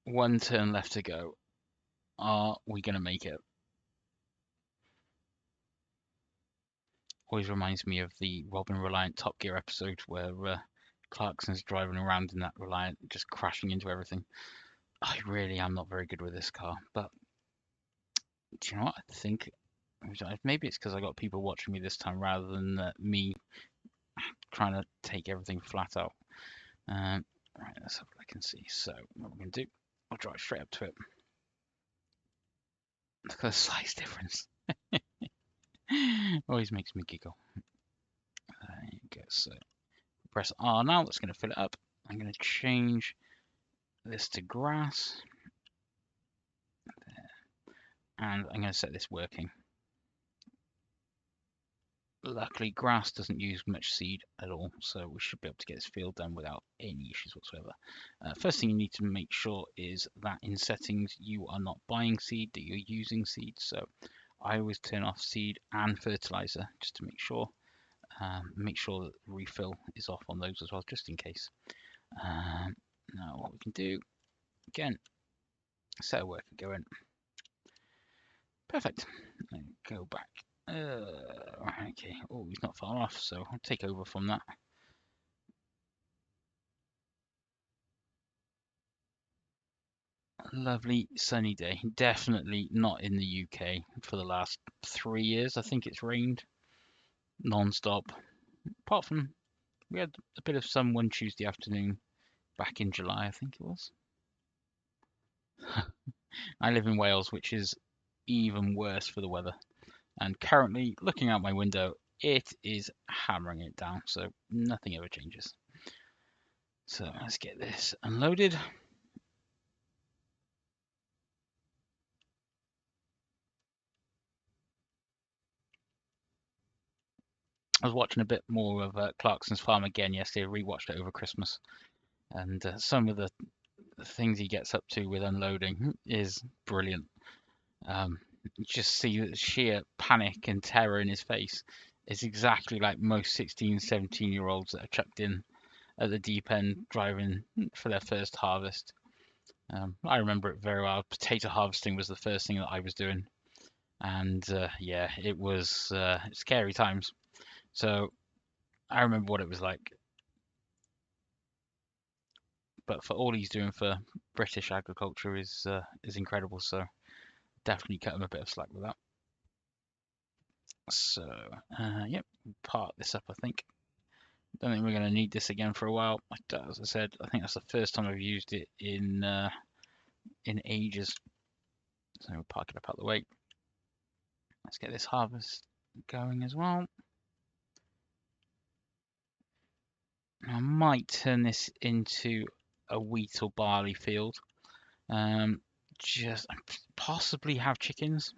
1 turn left to go. Are we going to make it? Always reminds me of the Robin Reliant Top Gear episode where Clarkson's driving around in that Reliant, just crashing into everything. I really am not very good with this car, but do you know what? I think maybe it's because I got people watching me this time rather than me trying to take everything flat out. Right, let's have what I can see. So what we're going to do, I'll drive straight up to it. Look at the size difference. Always makes me giggle. There you go. So press R now. That's going to fill it up. I'm going to change this to grass, and I'm going to set this working. Luckily, grass doesn't use much seed at all, so we should be able to get this field done without any issues whatsoever. First thing you need to make sure is that in settings you are not buying seed, that you're using seed. So I always turn off seed and fertilizer just to make sure. Make sure that the refill is off on those as well, just in case. Now what we can do, again, set a worker going. Perfect. Go back. Okay. Oh, he's not far off, so I'll take over from that. Lovely sunny day. Definitely not in the UK for the last 3 years. I think it's rained non-stop. Apart from we had a bit of sun one Tuesday afternoon back in July, I think it was. I live in Wales, which is even worse for the weather. And currently, looking out my window, it is hammering it down, so nothing ever changes. So let's get this unloaded. I was watching a bit more of Clarkson's Farm again yesterday. Rewatched it over Christmas, and some of the things he gets up to with unloading is brilliant. You just see the sheer panic and terror in his face. It's exactly like most 16, 17-year-olds that are chucked in at the deep end driving for their first harvest. I remember it very well. Potato harvesting was the first thing that I was doing, and yeah, it was scary times. So I remember what it was like. But for all he's doing for British agriculture is incredible. So definitely cut him a bit of slack with that. So yep, part this up. I think. Don't think we're going to need this again for a while. As I said, I think that's the first time I've used it in ages. So we'll park it up out the way. Let's get this harvest going as well. I might turn this into a wheat or barley field. Just possibly have chickens.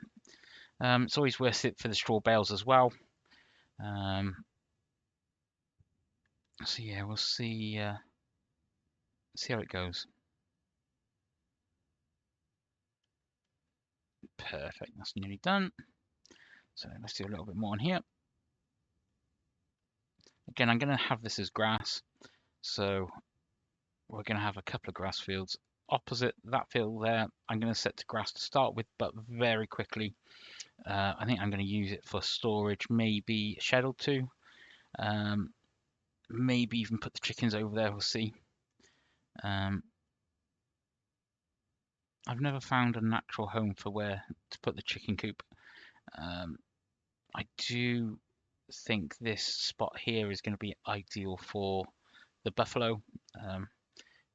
It's always worth it for the straw bales as well. So yeah, we'll see how it goes. Perfect, that's nearly done. So let's do a little bit more on here. Again, I'm going to have this as grass. So we're going to have a couple of grass fields opposite that field there. I'm going to set to grass to start with, but very quickly, I think I'm going to use it for storage, maybe a shed or two. Maybe even put the chickens over there, we'll see. I've never found a natural home for where to put the chicken coop. I do think this spot here is going to be ideal for the buffalo.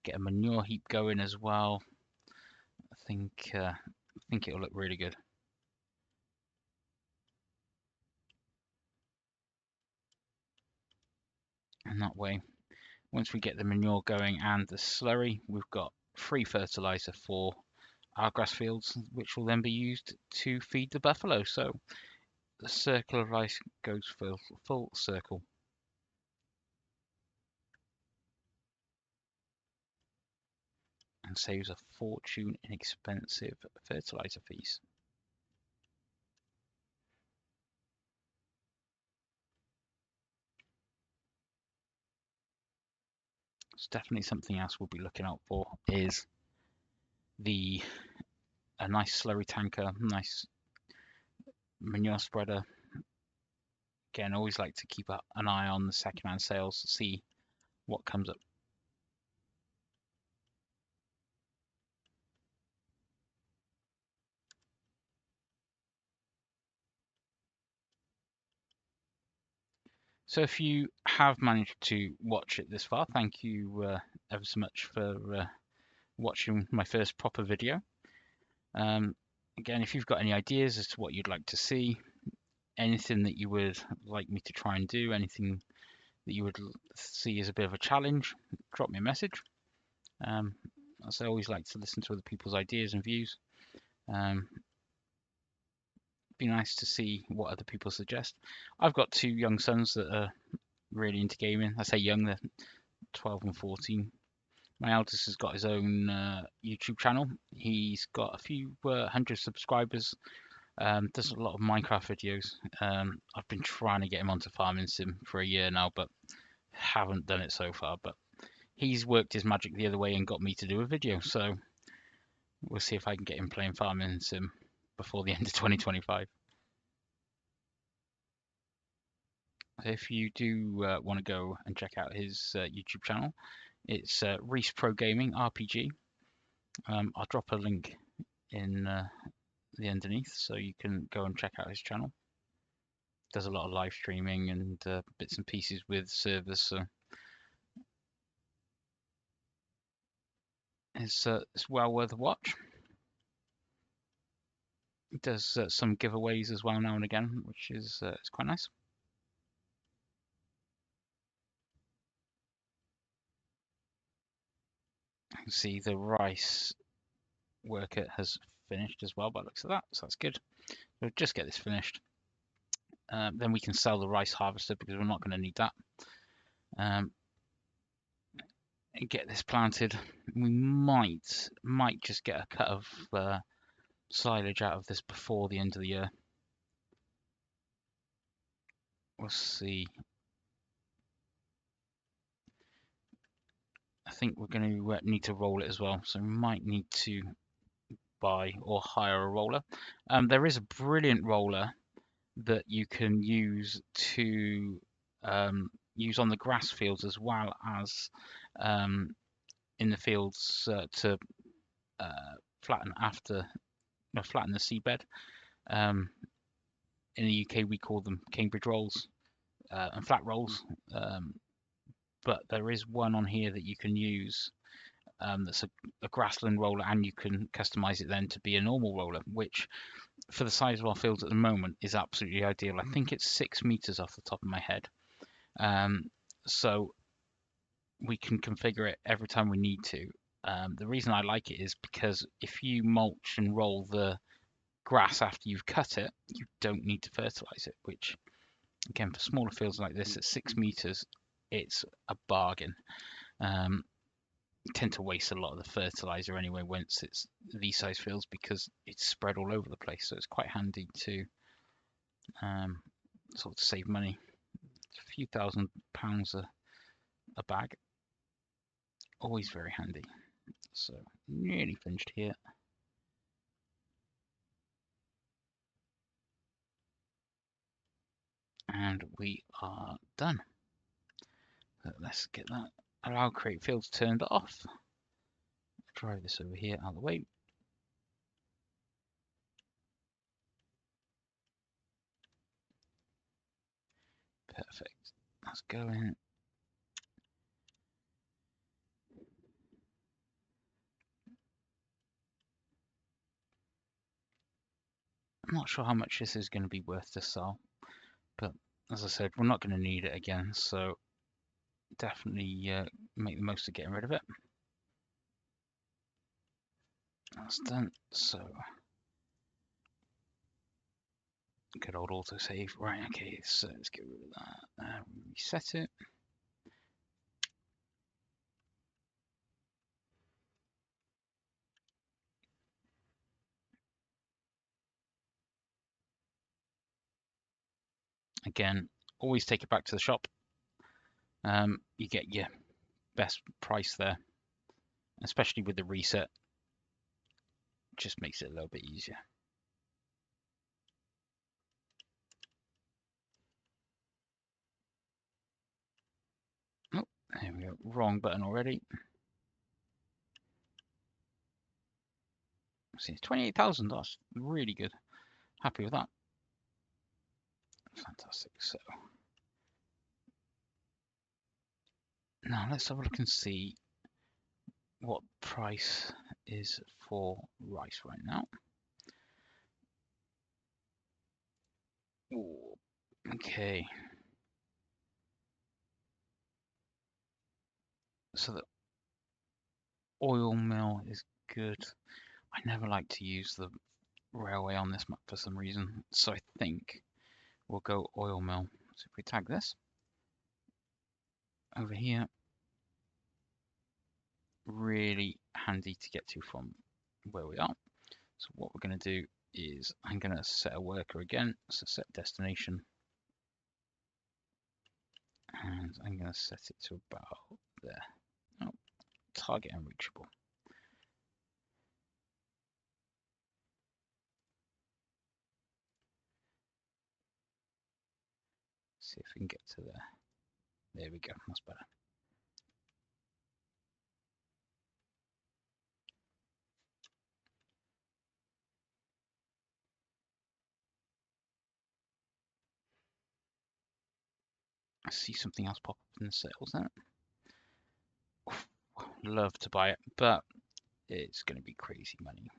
Get a manure heap going as well. I think it'll look really good. And that way, once we get the manure going and the slurry, we've got free fertilizer for our grass fields, which will then be used to feed the buffalo. So the circle of life goes full circle. And saves a fortune in expensive fertilizer fees. It's definitely something else we'll be looking out for is a nice slurry tanker, nice manure spreader. Again, I always like to keep an eye on the second-hand sales, see what comes up. So if you have managed to watch it this far, thank you ever so much for watching my first proper video. Again, if you've got any ideas as to what you'd like to see, anything that you would like me to try and do, anything that you would see as a bit of a challenge, drop me a message. as I always like to listen to other people's ideas and views. Be nice to see what other people suggest. I've got two young sons that are really into gaming. I say young, they're 12 and 14. My eldest has got his own YouTube channel. He's got a few hundred subscribers. Does a lot of Minecraft videos. I've been trying to get him onto Farming Sim for a year now, but haven't done it so far. But he's worked his magic the other way and got me to do a video. So we'll see if I can get him playing Farming Sim before the end of 2025. If you do want to go and check out his YouTube channel, it's Reese Pro Gaming RPG. I'll drop a link in the underneath so you can go and check out his channel. Does a lot of live streaming and bits and pieces with servers, so it's well worth a watch. He does some giveaways as well now and again, which is it's quite nice. I can see the rice worker has finished as well by the looks of that, so that's good. We'll just get this finished. Then we can sell the rice harvester because we're not going to need that. And get this planted. We might just get a cut of silage out of this before the end of the year. We'll see. I think we're going to need to roll it as well, so we might need to buy or hire a roller. There is a brilliant roller that you can use to use on the grass fields as well as in the fields to flatten the seabed. In the UK, we call them Cambridge rolls and flat rolls. But there is one on here that you can use that's a grassland roller, and you can customize it then to be a normal roller, which for the size of our fields at the moment is absolutely ideal. I think it's 6 meters off the top of my head. So we can configure it every time we need to. The reason I like it is because if you mulch and roll the grass after you've cut it, you don't need to fertilize it, which again, for smaller fields like this at 6 meters, it's a bargain. You tend to waste a lot of the fertilizer anyway once it's these size fields because it's spread all over the place. So it's quite handy to sort of save money. It's a few £1,000s a bag. Always very handy. So nearly finished here. And we are done. So let's get that allow create fields turned off. Drive this over here out of the way. Perfect. That's going. I'm not sure how much this is going to be worth to sell, but as I said, we're not going to need it again, so definitely make the most of getting rid of it. That's done. So good old autosave. Right, okay, so let's get rid of that. Reset it. Again, always take it back to the shop. You get your best price there, especially with the reset. Just makes it a little bit easier. Oh, there we go. Wrong button already. See, 28,000. That's really good. Happy with that. Fantastic. So now let's have a look and see what price is for rice right now. Ooh, okay. So the oil mill is good. I never like to use the railway on this map for some reason, so I think we'll go oil mill. So if we tag this over here, really handy to get to from where we are. So what we're going to do is I'm going to set a worker again, so set destination, and I'm going to set it to about there. Oh, target unreachable. See if we can get to there. There we go, that's better. I see something else pop up in the sales there. Love to buy it, but it's going to be crazy money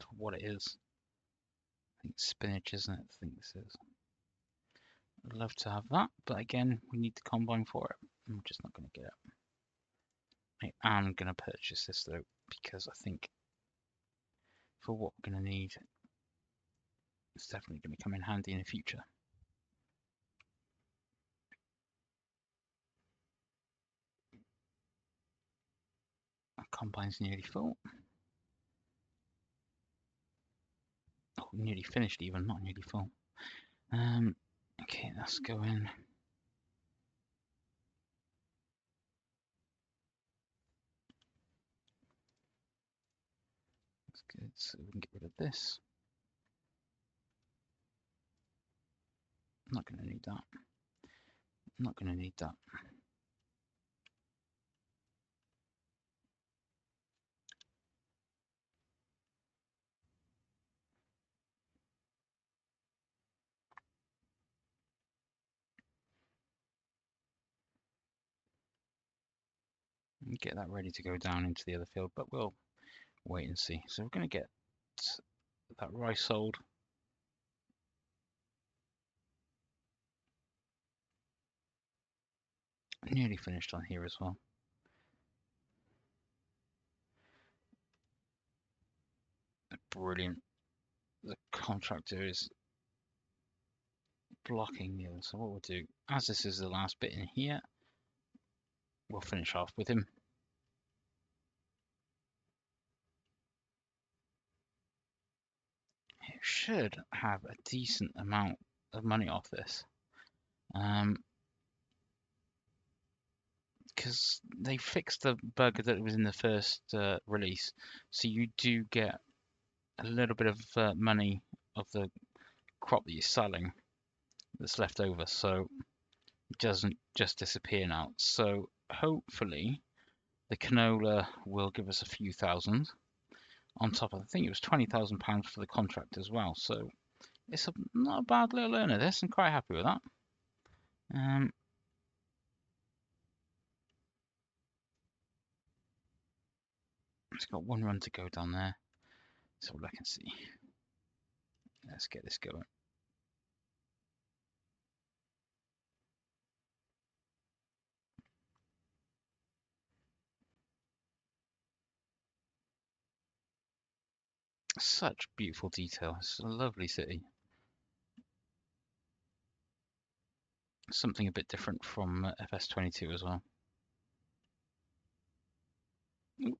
for what it is. I think spinach, isn't it? I think this is. I'd love to have that, but again, we need the combine for it. I'm just not going to get it. I am going to purchase this though, because I think for what we're going to need, it's definitely going to come in handy in the future. Our combine's nearly full. Oh, nearly finished even, not nearly full. Okay, let's go in. That's good, so we can get rid of this. I'm not going to need that. I'm not going to need that. Get that ready to go down into the other field, but we'll wait and see. So we're going to get that rice sold. Nearly finished on here as well. Brilliant. The contractor is blocking the other. So what we'll do, as this is the last bit in here, we'll finish off with him. It should have a decent amount of money off this. Because they fixed the bug that was in the first release, so you do get a little bit of money of the crop that you're selling that's left over, so it doesn't just disappear now. So hopefully the canola will give us a few thousand on top of, I think it was £20,000 for the contract as well, so it's not a bad little earner this. I'm quite happy with that. It's got one run to go down there. That's all I can see. Let's get this going. Such beautiful detail. It's a lovely city. Something a bit different from FS22 as well. Ooh,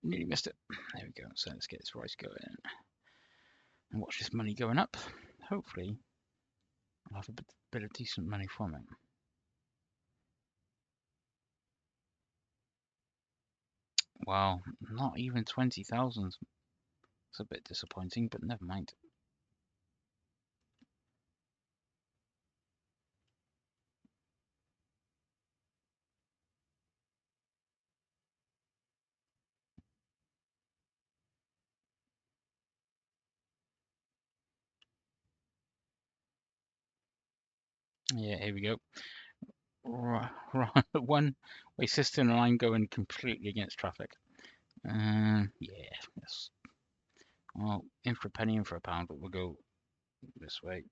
nearly missed it. There we go. So let's get this rice going and watch this money going up. Hopefully I'll have a bit of decent money from it. Wow, not even 20,000. It's a bit disappointing, but never mind. Yeah, here we go. Right, one way system and I'm going completely against traffic. Yeah, yes. Well, in for a penny, in for a pound, but we'll go this way.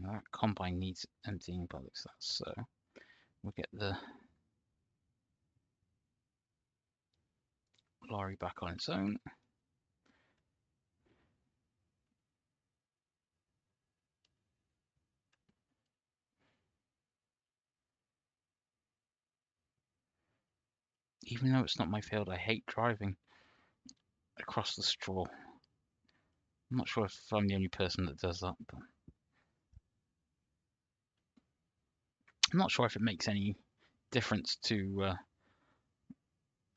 That combine needs emptying by looks that, so we'll get the lorry back on its own. Even though it's not my field, I hate driving across the straw. I'm not sure if I'm the only person that does that, but I'm not sure if it makes any difference to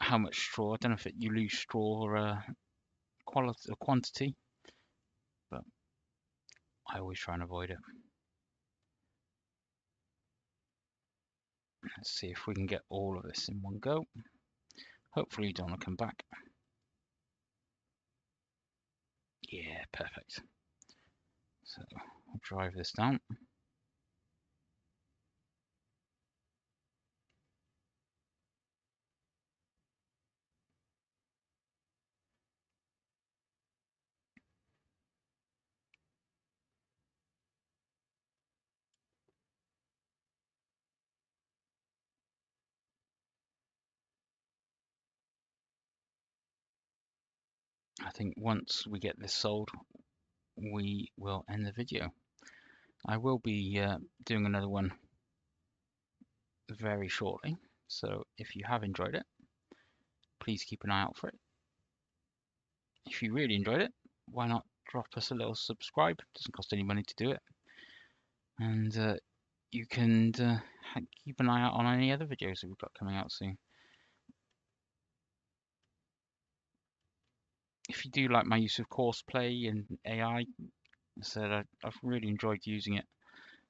how much straw. I don't know if you lose straw quality or quantity, but I always try and avoid it. Let's see if we can get all of this in one go. Hopefully you don't want to come back. Yeah, perfect. So I'll drive this down. I think once we get this sold, we will end the video. I will be doing another one very shortly, so if you have enjoyed it, please keep an eye out for it. If you really enjoyed it, why not drop us a little subscribe? It doesn't cost any money to do it. And you can keep an eye out on any other videos that we've got coming out soon. If you do like my use of courseplay and AI, so I've really enjoyed using it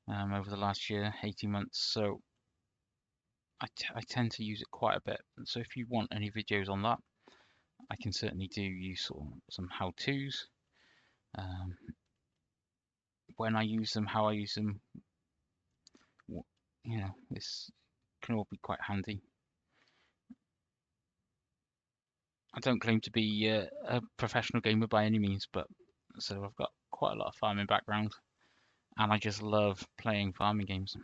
over the last year, 18 months. So I tend to use it quite a bit. So if you want any videos on that, I can certainly do use some how-tos. When I use them, how I use them, you know, this can all be quite handy. I don't claim to be a professional gamer by any means, but so I've got quite a lot of farming background, and I just love playing farming games.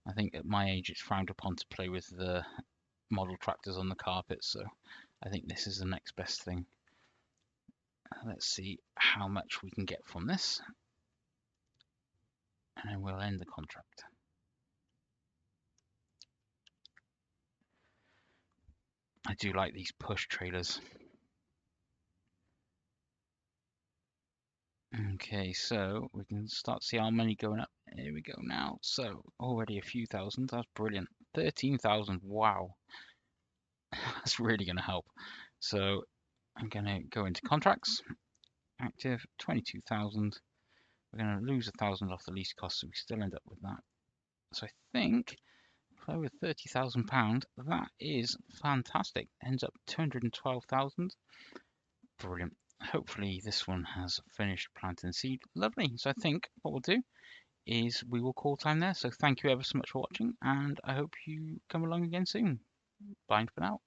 I think at my age it's frowned upon to play with the model tractors on the carpet, so I think this is the next best thing. Let's see how much we can get from this, and then we'll end the contract. I do like these push trailers. Okay, so we can start to see our money going up. Here we go now. So already a few thousand. That's brilliant. 13,000. Wow. That's really going to help. So I'm going to go into contracts. Active 22,000. We're going to lose 1,000 off the lease cost, so we still end up with that. So I think for over £30,000, that is fantastic. Ends up 212,000. Brilliant. Hopefully this one has finished planting seed. Lovely. So I think what we'll do is we will call time there. So thank you ever so much for watching, and I hope you come along again soon. Bye for now.